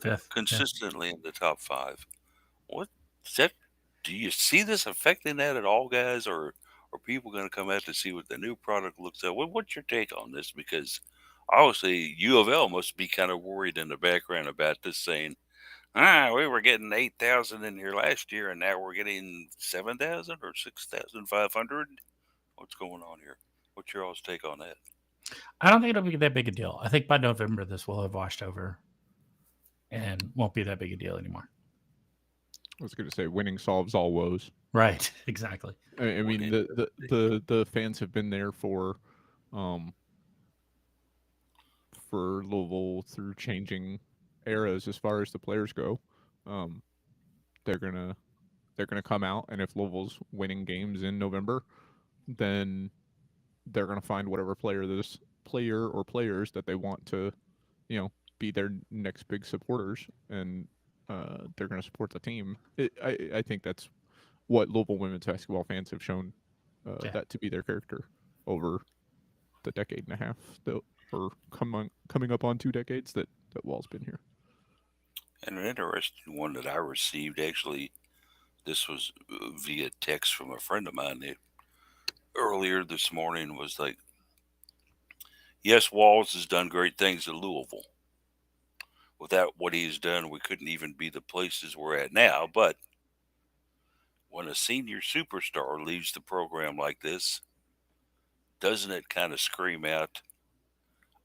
Fifth. Yeah. consistently in the top five. What is that? Do you see this affecting that at all, guys? Or are people going to come out to see what the new product looks like? What's your take on this? Because obviously U of L must be kind of worried in the background about this, saying, we were getting 8,000 in here last year, and now we're getting 7,000 or 6,500. What's going on here? What's your all's take on that? I don't think it'll be that big a deal. I think by November this will have washed over and won't be that big a deal anymore. I was going to say winning solves all woes. Right. Exactly. I mean, Winning. the fans have been there um for Louisville through changing eras as far as the players go. Um, they're gonna they're gonna come out, and if Louisville's winning games in November, then they're gonna find whatever player or players that they want to, be their next big supporters, and they're gonna support the team. I think that's what Louisville women's basketball fans have shown Yeah. that to be their character over the decade and a half that, or coming up on 2 decades that Wall's been here. And an interesting one that I received, actually, this was via text from a friend of mine that earlier this morning, was like, yes, Walls has done great things at Louisville. Without what he's done, we couldn't even be the places we're at now. But when a senior superstar leaves the program like this, doesn't it kind of scream out,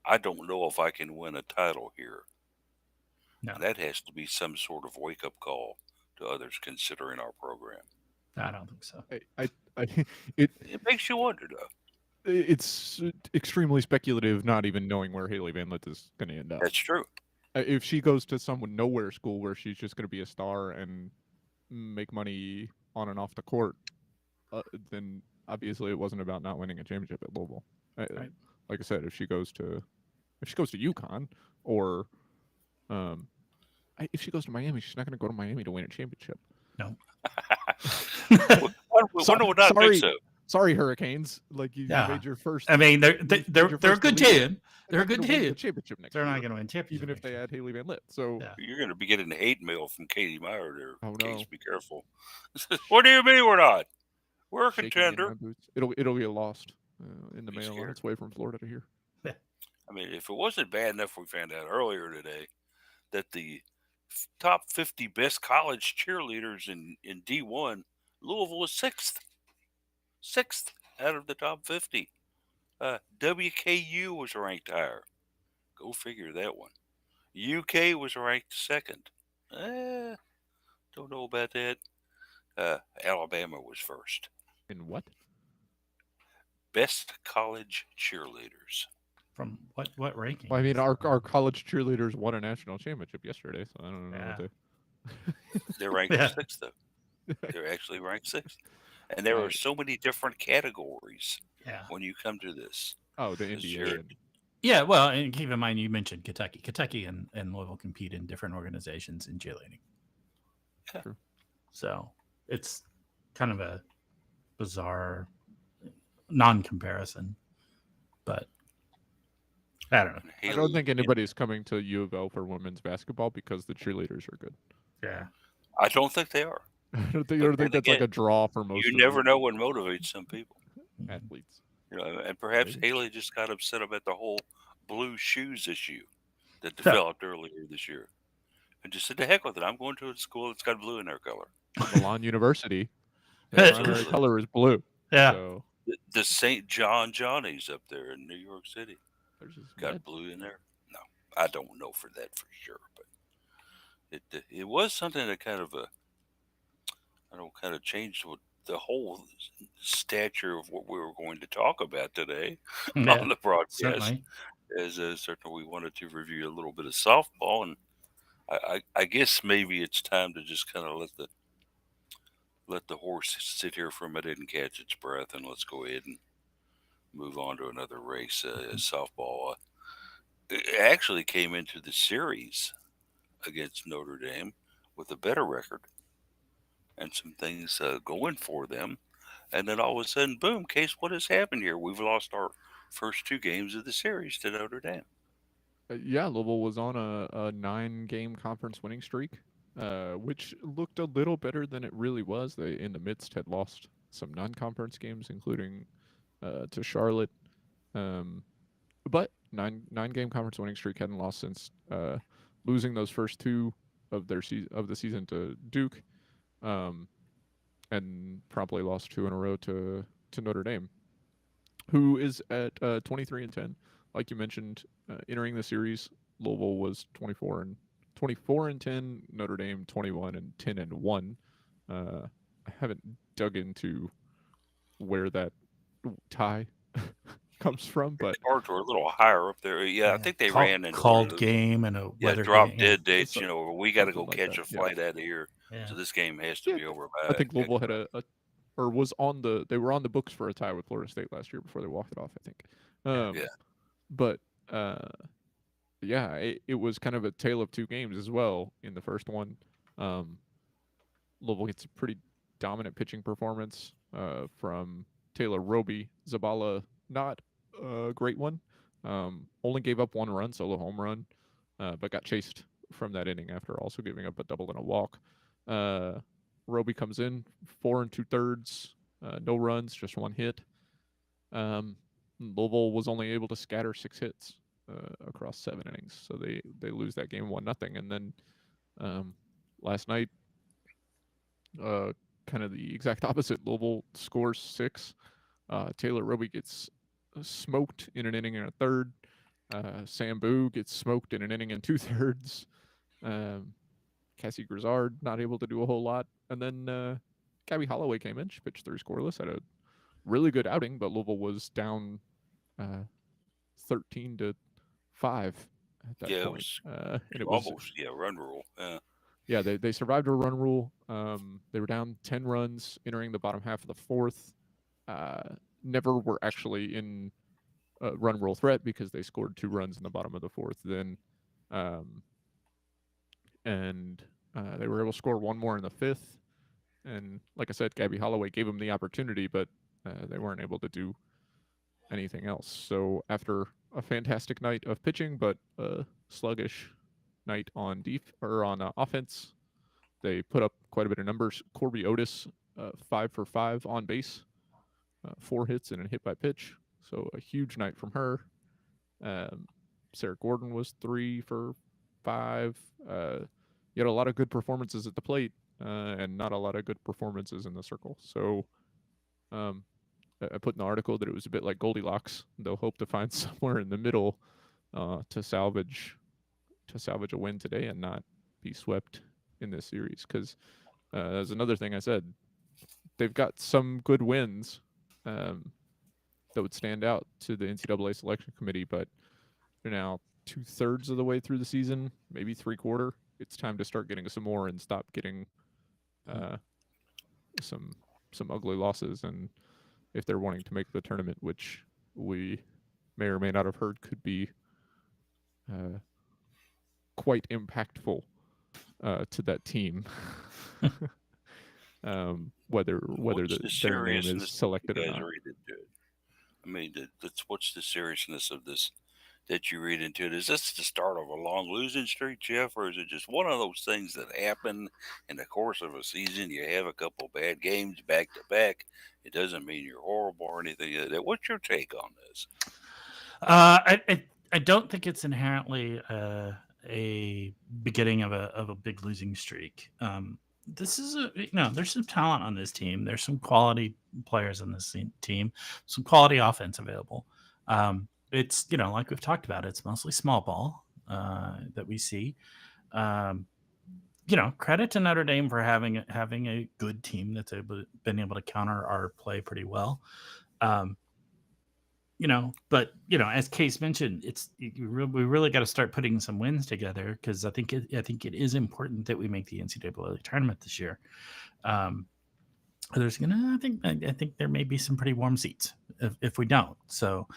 I don't know if I can win a title here? No, And that has to be some sort of wake up call to others considering our program. I don't think so. I it It makes you wonder, though. it's extremely speculative, not even knowing where Haley Van Lith is going to end up. That's true. If she goes to some nowhere school where she's just going to be a star and make money on and off the court, then obviously it wasn't about not winning a championship at Louisville. Right. like I said, if she goes to UConn or um, if she goes to Miami, she's not going to go to Miami to win a championship. No. Why would not think so? Sorry, Hurricanes. Like you Yeah. made your first. I mean, they're made they're your they're a first good elite eight. team. They're a not good gonna win the team. championship next They're year. not going to win championship. Even if next they year. add Haley Van Lith. So Yeah. You're going to be getting hate mail from Katie Meyer there. Oh, Case, no. be careful. What do you mean we're not? We're a shaking in my contender. boots. It'll get lost in the Be mail on scared. its way from Florida to here. I mean, if it wasn't bad enough, we found out earlier today that the top 50 best college cheerleaders in D1, Louisville was sixth out of the top 50. WKU was ranked higher. Go figure that one. UK was ranked second. Don't know about that. Alabama was first. In what? Best college cheerleaders. From what ranking? Well, I mean, our college cheerleaders won a national championship yesterday, so I don't know Yeah. what They're ranked Yeah. sixth, though. They're actually ranked sixth. And there are Right. so many different categories Yeah. when you come to this. Oh, the This NBA. year- and- Yeah. Well, and keep in mind you mentioned Kentucky. Kentucky and Louisville compete in different organizations in cheerleading. Yeah. True. So it's kind of a bizarre non-comparison, but I don't know. and I don't Haley- think anybody's coming to U of L for women's basketball because the cheerleaders are good. Yeah. I don't think they are. I don't But think then that's like again, a draw for most. You of never the know what motivates some people. athletes. And perhaps Maybe. Haley just got upset about the whole blue shoes issue that Yeah. developed earlier this year. And just said, to heck with it. I'm going to a school that's got blue in their color. Milan University, their primary Absolutely. color is blue. Yeah. So The St. John Johnnies up there in New York City there's just got red. blue in there. No, I don't know for that for sure, but it was something that kind of changed the whole stature of what we were going to talk about today Yeah, on the broadcast. certainly. As certainly we wanted to review a little bit of softball, and I guess maybe it's time to just kind of let the horse sit here for a minute and catch its breath, and let's go ahead and move on to another race. Softball it actually came into the series against Notre Dame with a better record and some things going for them, and then all of a sudden, boom! Case, what has happened here? We've lost our first two games of the series to Notre Dame. Yeah, Louisville was on a 9-game conference winning streak, which looked a little better than it really was. They, in the midst, had lost some non-conference games, including to Charlotte. But nine-game conference winning streak, hadn't lost since losing those first two of the season to Duke, and promptly lost 2 in a row to Notre Dame, who is at 23-10. Like you mentioned, entering the series, Louisville was 24-10. Notre Dame 21-10-1. I haven't dug into where that tie comes from, but Cards were a little higher up there. Yeah, I think they ran in called game and a weather drop game. dead dates. So- We got to go something like catch that, a yeah. flight out of here. Yeah. So this game has to Yeah, be over by. I think Louisville had or was on they were on the books for a tie with Florida State last year before they walked it off, I think. Yeah. But yeah, it was kind of a tale of two games as well. In the first one, Louisville gets a pretty dominant pitching performance from Taylor Roby. Zabala, not a great one. Only gave up 1 run, solo home run, but got chased from that inning after also giving up a double and a walk. Roby comes in 4 2/3, no runs, just 1 hit. Louisville was only able to scatter 6 hits across 7 innings, so they lose that game 1-0. And then last night, kind of the exact opposite. Louisville scores 6. Taylor Roby gets smoked in an inning and a third. Sambu gets smoked in an inning and 2/3. Cassie Grizzard not able to do a whole lot. And then Gabby Holloway came in. She pitched 3 scoreless, had a really good outing, but Louisville was down 13-5 at that Yeah, it point. was And it was almost run rule. yeah, they survived a run rule. They were down 10 runs entering the bottom half of the 4th. Never were actually in run rule threat because they scored 2 runs in the bottom of the fourth. Then, um, and they were able to score one more in the fifth. And like I said, Gabby Holloway gave them the opportunity, but they weren't able to do anything else. So after a fantastic night of pitching, but a sluggish night on offense, they put up quite a bit of numbers. Corby Otis, 5 for 5 on base, 4 hits and a hit by pitch. So a huge night from her. Um, Sarah Gordon was 3 for 5. You had a lot of good performances at the plate, and not a lot of good performances in the circle. So um, I put in the article that it was a bit like Goldilocks. They'll hope to find somewhere in the middle to salvage a win today and not be swept in this series. Because that's another thing I said. They've got some good wins um, that would stand out to the NCAA selection committee, but they're now 2/3 of the way through the season, maybe 3/4. It's time to start getting some more and stop getting uh, some ugly losses. And if they're wanting to make the tournament, which we may or may not have heard could be uh, quite impactful to that team, whether What's the their name is seriousness selected you or guys not. read into it? I mean, what's the seriousness of this that you read into it? Is this the start of a long losing streak, Jeff, or is it just one of those things that happen in the course of a season? You have a couple bad games back to back. It doesn't mean you're horrible or anything like that. What's your take on this? I don't think it's inherently a beginning of a big losing streak. This is there's some talent on this team. There's some quality players on this team, some quality offense available. It's like we've talked about, it's mostly small ball that we see. Um, credit to Notre Dame for having a good team that's been able to counter our play pretty well. Um, but as Case mentioned, we really got to start putting some wins together, because I think it is important that we make the NCAA tournament this year. There's gonna I think there may be some pretty warm seats if we don't. So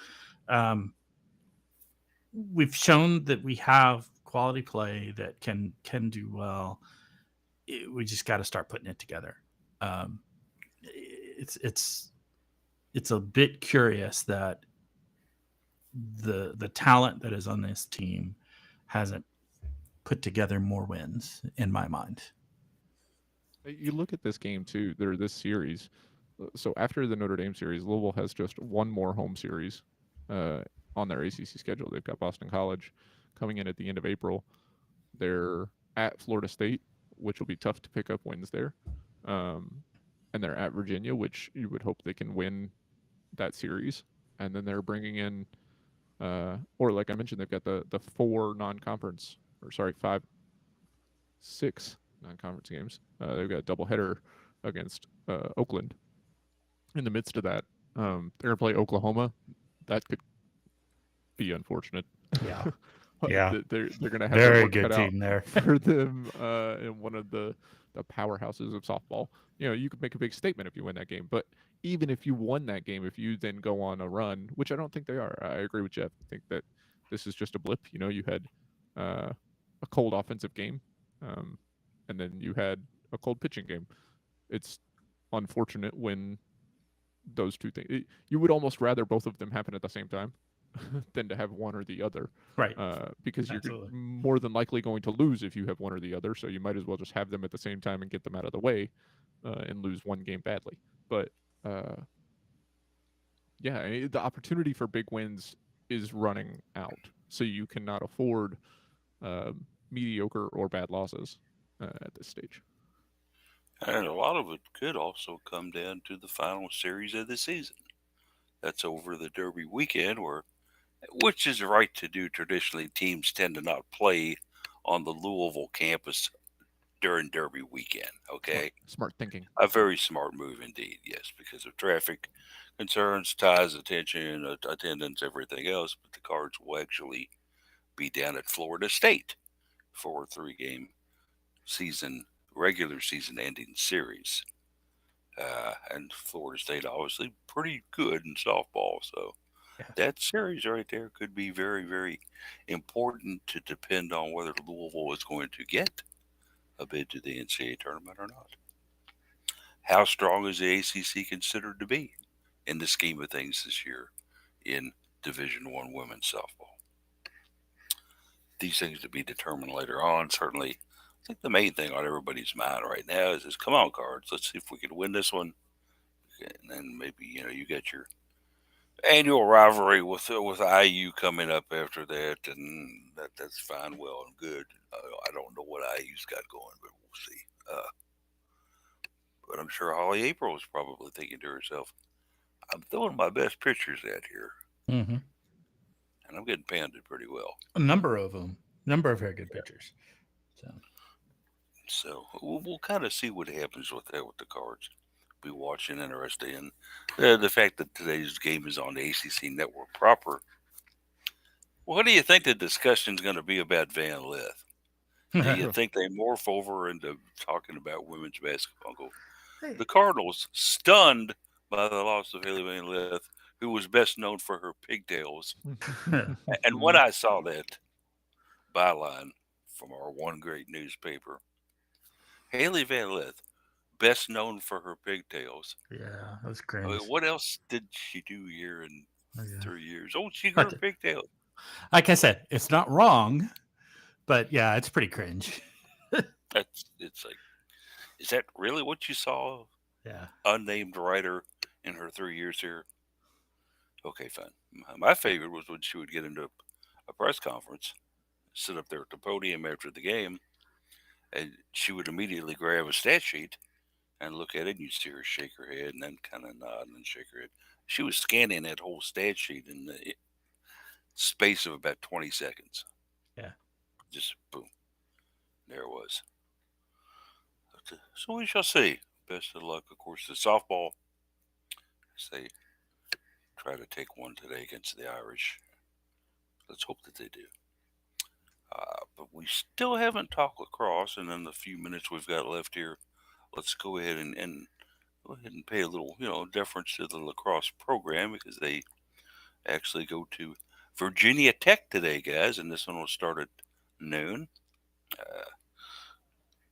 we've shown that we have quality play that can do well. We just got to start putting it together. It's a bit curious that the talent that is on this team hasn't put together more wins in my mind. You look at this game too, or this series. So after the Notre Dame series, Louisville has just one more home series uh, on their ACC schedule. They've got Boston College coming in at the end of April. They're at Florida State, which will be tough to pick up wins there. And they're at Virginia, which you would hope they can win that series. And then they're bringing in, or like I mentioned, they've got the 6 non-conference games. They've got a doubleheader against Oakland. In the midst of that, they're going to play Oklahoma. That could be unfortunate. Yeah. Yeah. they're going to have very their work good cut out team there for them in one of the powerhouses of softball. You could make a big statement if you win that game, but even if you won that game, if you then go on a run, which I don't think they are, I agree with Jeff. I think that this is just a blip. You had a cold offensive game, and then you had a cold pitching game. It's unfortunate when those two things. You would almost rather both of them happen at the same time than to have one or the other, right? Because Absolutely. you're more than likely going to lose if you have one or the other. So you might as well just have them at the same time and get them out of the way, and lose one game badly. But yeah, the opportunity for big wins is running out. So you cannot afford mediocre or bad losses at this stage. And a lot of it could also come down to the final series of the season. That's over the Derby weekend, which is right to do. Traditionally, teams tend to not play on the Louisville campus during Derby weekend. Okay, Smart thinking. a very smart move indeed. Yes, because of traffic concerns, ties, attention, attendance, everything else. But the Cards will actually be down at Florida State for a 3-game season, regular season ending series. And Florida State obviously pretty good in softball, so Yeah. That series right there could be very, very important to depend on whether Louisville is going to get a bid to the NCAA tournament or not. How strong is the ACC considered to be in the scheme of things this year in Division One women's softball? These things to be determined later on. Certainly, I think the main thing on everybody's mind right now is come on, Cards. Let's see if we can win this one, and then maybe you got your annual rivalry with IU coming up after that, and that's fine, well and good. I don't know what IU's got going, but we'll see. But I'm sure Holly April is probably thinking to herself, "I'm throwing my best pitchers out here, Hmm. and I'm getting pounded pretty well." A number of them, number of very good pitchers. So So we'll kind of see what happens with that with the Cards. Be watching interesting, and the fact that today's game is on the ACC network proper. What do you think the discussion is going to be about Van Lith? Do you think they morph over into talking about women's basketball? Go, the Cardinals, stunned by the loss of Haley Van Lith, who was best known for her pigtails. And when I saw that byline from our one great newspaper, Haley Van Lith, best known for her pigtails. yeah, that was I mean, cringe. what else did she do here in Oh, yeah. 3 years? Oh, she grew her But pigtails. like I said, it's not wrong, but yeah, it's pretty cringe. It's like, is that really what you saw? Yeah. Unnamed writer in her 3 years here. Okay, fine. My favorite was when she would get into a press conference, sit up there at the podium after the game, and she would immediately grab a stat sheet and look at it, and you'd see her shake her head and then kind of nod and then shake her head. She was scanning that whole stat sheet in the space of about 20 seconds. Yeah. Just boom, there it was. So we shall see. Best of luck, of course, to softball as they try to take one today against the Irish. Let's hope that they do. But we still haven't talked lacrosse, and in the few minutes we've got left here, let's go ahead and go ahead and pay a little, deference to the lacrosse program because they actually go to Virginia Tech today, guys, and this one will start at noon. Uh,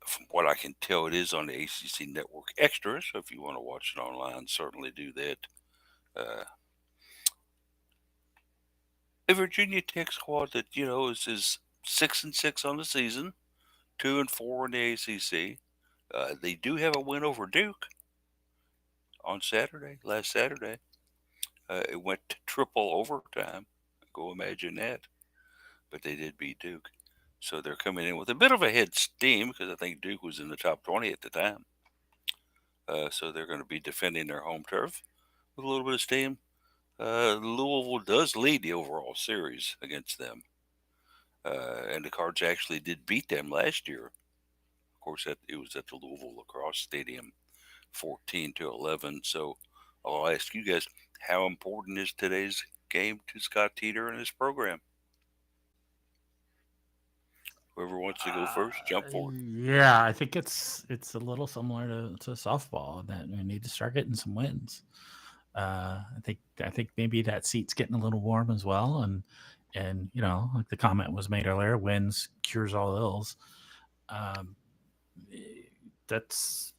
from what I can tell, it is on the ACC Network Extra, so if you want to watch it online, certainly do that. Uh, a Virginia Tech squad that is 6-6 on the season, 2-4 in the ACC. They do have a win over Duke on Saturday, last Saturday. It went to triple overtime. Go imagine that. But they did beat Duke. So they're coming in with a bit of a head steam because I think Duke was in the top 20 at the time. So they're going to be defending their home turf with a little bit of steam. Louisville does lead the overall series against them. And the Cards actually did beat them last year. Of course, it was at the Louisville Lacrosse Stadium, 14-11. So I'll ask you guys, how important is today's game to Scott Teeter and his program? Whoever wants to go first, jump for it. Yeah, I think it's a little similar to softball that we need to start getting some wins. I think maybe that seat's getting a little warm as well, and like the comment was made earlier, wins cures all ills. Um, eh, that's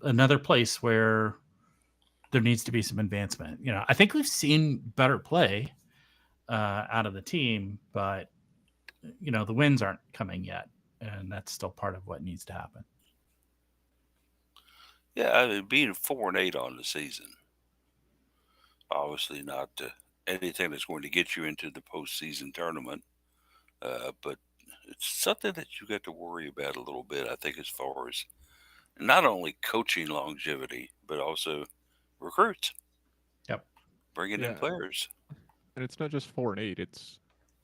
another place where there needs to be some advancement. I think we've seen better play out of the team, but the wins aren't coming yet, and that's still part of what needs to happen. Yeah, I mean, being 4-8 on the season, obviously not anything that's going to get you into the postseason tournament, but it's something that you got to worry about a little bit, I think, as far as not only coaching longevity, but also recruits, Yep. bringing in Yeah, players. and it's not just 4-8. It's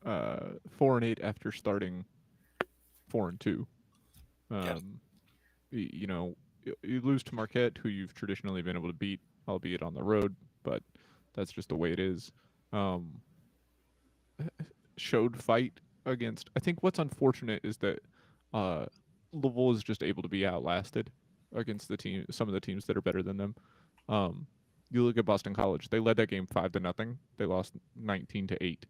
4-8 after starting 4-2. Yeah, Um, you lose to Marquette, who you've traditionally been able to beat, albeit on the road, but that's just the way it is. Um, showed fight against. I think what's unfortunate is that uh, Louisville is just able to be outlasted against some of the teams that are better than them. Um, You look at Boston College; they led that game 5-0. They lost 19-8.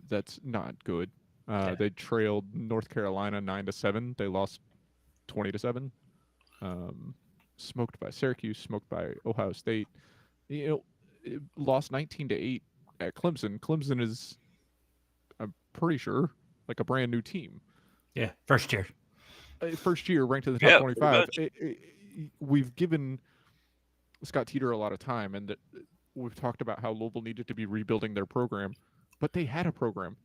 That's not good. Yeah. They trailed North Carolina 9-7. They lost 20-7. Um, Smoked by Syracuse, smoked by Ohio State. You know, lost 19-8 at Clemson. Clemson is, I'm pretty sure, like a brand new team. Yeah. First year. First year ranked in the top Yeah, pretty 25. much. We've given Scott Teeter a lot of time, and we've talked about how Louisville needed to be rebuilding their program, but they had a program.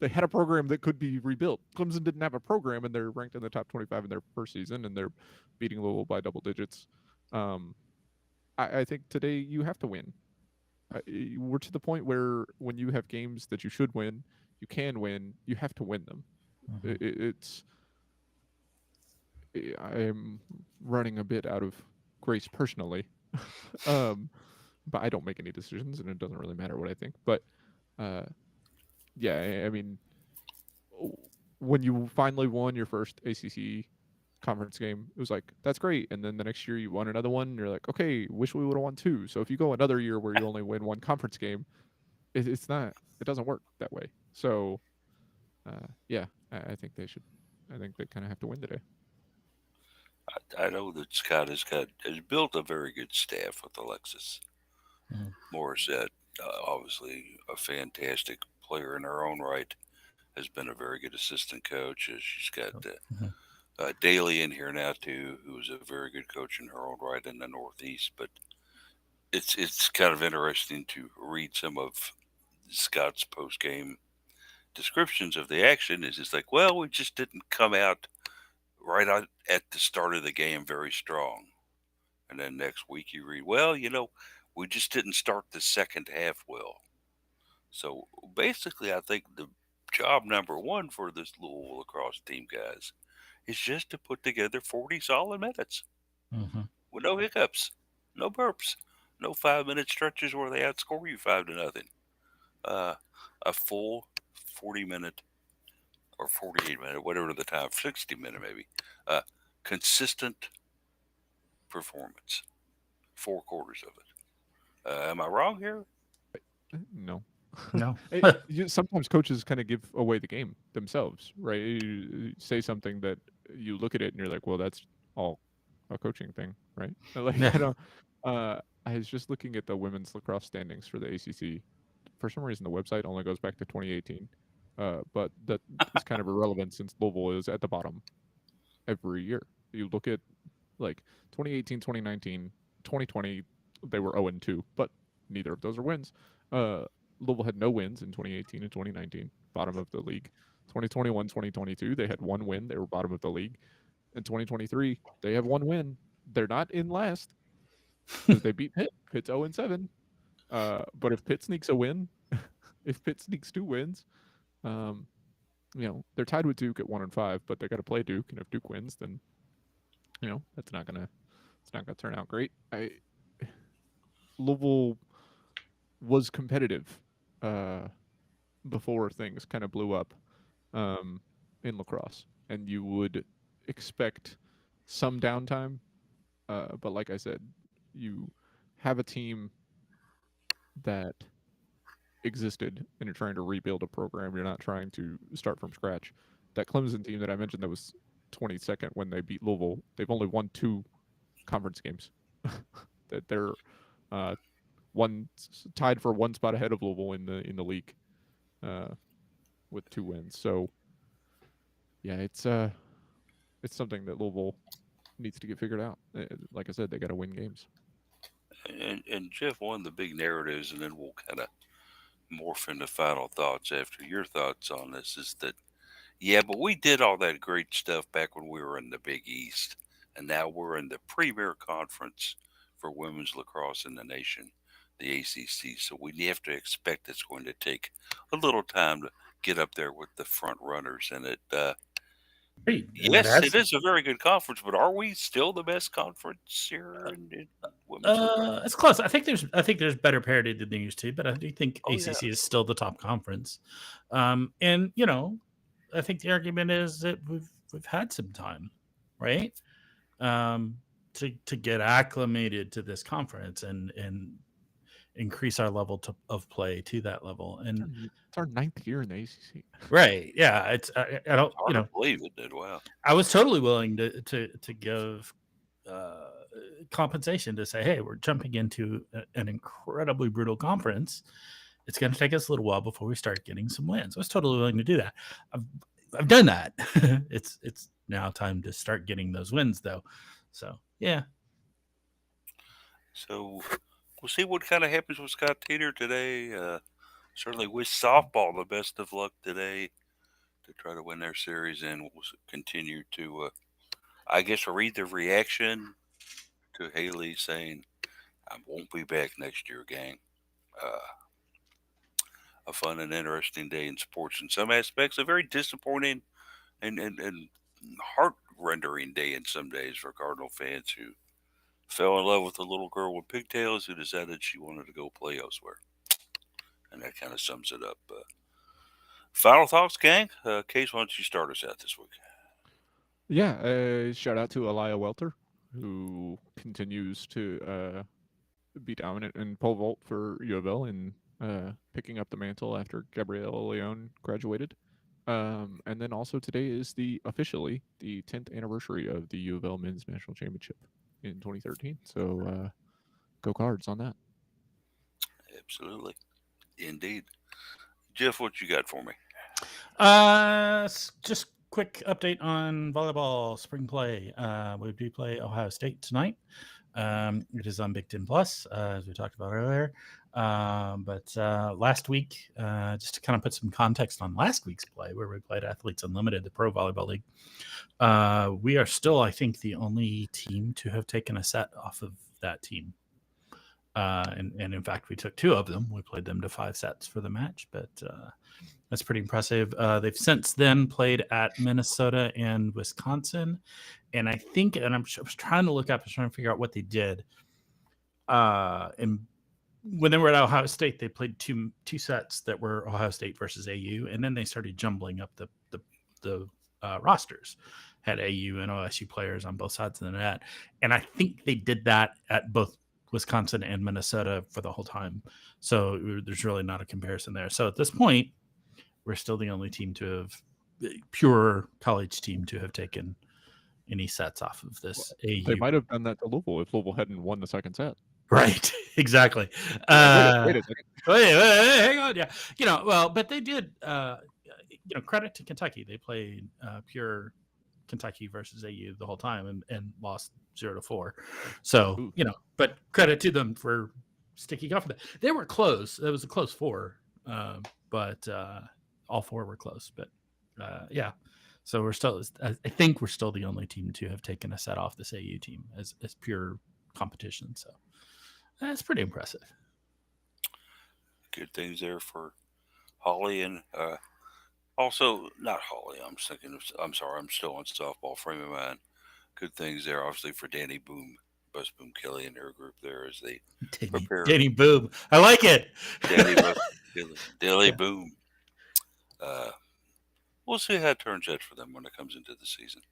They had a program that could be rebuilt. Clemson didn't have a program, and they're ranked in the top 25 in their first season, and they're beating Louisville by double digits. Um, I think today you have to win. We're to the point where when you have games that you should win, you can win, you have to win them. Mhm. It's I am running a bit out of grace personally, um, but I don't make any decisions, and it doesn't really matter what I think. But uh, yeah, I mean, when you finally won your first ACC conference game, it was like that's great. And then the next year you won another one, and you're like, okay, wish we would have won two. So if you go another year where you only win one conference game, it's not. It doesn't work that way. So yeah, I think they should. I think they kind of have to win today. I know that Scott has built a very good staff with Alexis Mhm. Morissette. Obviously, a fantastic player in her own right. Has been a very good assistant coach. She's got Mhm. Daly in here now too, who's a very good coach in her own right in the Northeast. But it's kind of interesting to read some of Scott's post game descriptions of the action. It's just like, well, we just didn't come out right out at the start of the game very strong. And then next week you read, well, we just didn't start the second half well. So basically, I think the job number one for this Louisville lacrosse team, guys, is just to put together 40 solid minutes Mhm. with no hiccups, no burps, no 5 minute stretches where they outscore you 5-0. Uh, a full 40 minute or 48 minute, whatever the time, 60 minute maybe, uh, consistent performance, 4 quarters of it. Am I wrong here? No. No. Sometimes coaches kind of give away the game themselves, right? You say something that you look at it and you're like, well, that's all a coaching thing, right? Like I Yeah. don't. I was just looking at the women's lacrosse standings for the ACC. For some reason, the website only goes back to 2018, but that is kind of irrelevant since Louisville is at the bottom every year. You look at like 2018, 2019, 2020, they were 0-2, but neither of those are wins. Louisville had no wins in 2018 and 2019, bottom of the league. 2021, 2022, they had one win, they were bottom of the league. In 2023, they have one win. They're not in last because they beat Pitt. Pitt's 0-7. But if Pitt sneaks a win, if Pitt sneaks two wins, um, they're tied with Duke at 1-5, but they got to play Duke, and if Duke wins, then that's not gonna turn out great. Louisville was competitive uh, before things kind of blew up um, in lacrosse, and you would expect some downtime. But like I said, you have a team that existed, and you're trying to rebuild a program. You're not trying to start from scratch. That Clemson team that I mentioned that was 22nd when they beat Louisville, they've only won two conference games. That they're uh, one tied for one spot ahead of Louisville in the league uh, with two wins. So yeah, it's something that Louisville needs to get figured out. Like I said, they got to win games. And Jeff, one of the big narratives, and then we'll kind of morph into final thoughts after your thoughts on this, is that, yeah, but we did all that great stuff back when we were in the Big East, and now we're in the premier conference for women's lacrosse in the nation, the ACC. So we have to expect it's going to take a little time to get up there with the front runners. And Great. And it yes, it has. is a very good conference, but are we still the best conference here in women's lacrosse? It's close. I think there's better parity than there used to, but I do think Oh yeah, ACC is still the top conference. And I think the argument is that we've had some time, right? Um, to get acclimated to this conference and increase our level of play to that level. And It's our ninth year in the ACC. right, yeah, it's I don't, It's hard to believe it did. Wow. I was totally willing to give uh, compensation to say, hey, we're jumping into an incredibly brutal conference. It's going to take us a little while before we start getting some wins. I was totally willing to do that. I've I've done that. It's now time to start getting those wins though. So yeah. So we'll see what kind of happens with Scott Teeter today. Certainly wish softball the best of luck today to try to win their series, and we'll continue to, I guess, read the reaction to Haley saying, "I won't be back next year, gang." Uh, a fun and interesting day in sports in some aspects, a very disappointing and heart rendering day in some days for Cardinal fans who fell in love with a little girl with pigtails who decided she wanted to go play elsewhere. And that kind of sums it up. Final thoughts, gang? Case, why don't you start us out this week? Yeah, shout out to Elia Welter, who continues to be dominant in pole vault for UofL and picking up the mantle after Gabrielle Leone graduated. And then also today is officially the 10th anniversary of the UofL Men's National Championship in 2013. So go Cards on that. Absolutely. Indeed. Jeff, what you got for me? Just quick update on volleyball spring play. We do play Ohio State tonight. It is on Big Ten Plus, as we talked about earlier. But last week, just to kind of put some context on last week's play, where we played Athletes Unlimited, the Pro Volleyball League, we are still, I think, the only team to have taken a set off of that team. And in fact, we took two of them. We played them to 5 sets for the match, but that's pretty impressive. They've since then played at Minnesota and Wisconsin. And I think, and I was trying to look up, I was trying to figure out what they did. And when they were at Ohio State, they played two sets that were Ohio State versus AU, and then they started jumbling up the rosters. Had AU and OSU players on both sides of the net, and I think they did that at both Wisconsin and Minnesota for the whole time. So there's really not a comparison there. So at this point, we're still the only team to have pure college team to have taken any sets off of this AU. They might have done that to Louisville if Louisville hadn't won the second set. Right, exactly. Wait a second. Wait, hang on. Yeah, well, but they did. Credit to Kentucky. They played pure Kentucky versus AU the whole time and lost 0-4. So Ooh. But credit to them for sticking up for that. They were close. It was a close 4, but all 4 were close. But yeah. So we're still. I think we're still the only team to have taken a set off this AU team as pure competition. So that's pretty impressive. Good things there for Holly and also not Holly. I'm sorry. I'm still on softball frame of mind. Good things there, obviously, for Danny Boom, Bus Boom Kelly and her group there as they prepare. Danny Boom, I like it. Danny Bus Kelly, Danny Yeah. Boom. We'll see how it turns out for them when it comes into the season.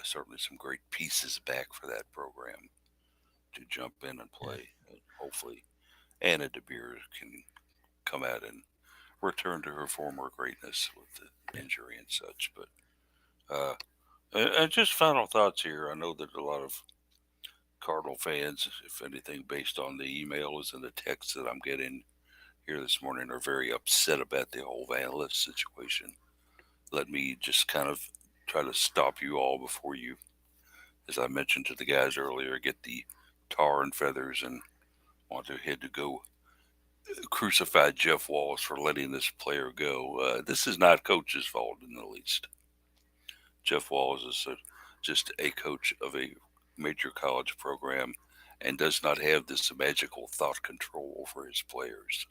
Certainly some great pieces back for that program to jump in and play. And hopefully Anna DeBeer can come out and return to her former greatness with the injury and such. But and just final thoughts here. I know that a lot of Cardinal fans, if anything, based on the emails and the texts that I'm getting here this morning, are very upset about the whole Van List situation. Let me just kind of try to stop you all before you, as I mentioned to the guys earlier, get the tar and feathers and want to head to go crucify Jeff Wallace for letting this player go. This is not coach's fault in the least. Jeff Wallace is just a coach of a major college program and does not have this magical thought control over his players.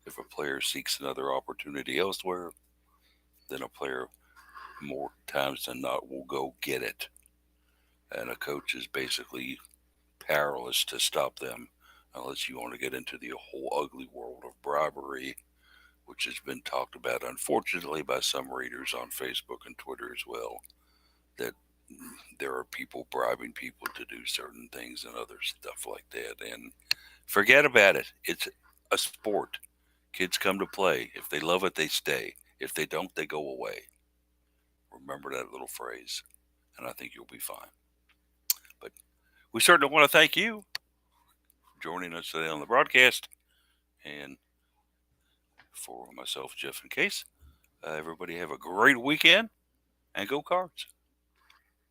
If a player seeks another opportunity elsewhere, then a player more times than not will go get it. And a coach is basically powerless to stop them unless you want to get into the whole ugly world of bribery, which has been talked about, unfortunately, by some readers on Facebook and Twitter as well. That there are people bribing people to do certain things and other stuff like that. And forget about it. It's a sport. Kids come to play. If they love it, they stay. If they don't, they go away. Remember that little phrase, and I think you'll be fine. But we certainly want to thank you for joining us today on the broadcast. And for myself, Jeff, and Case, everybody have a great weekend and go Cards.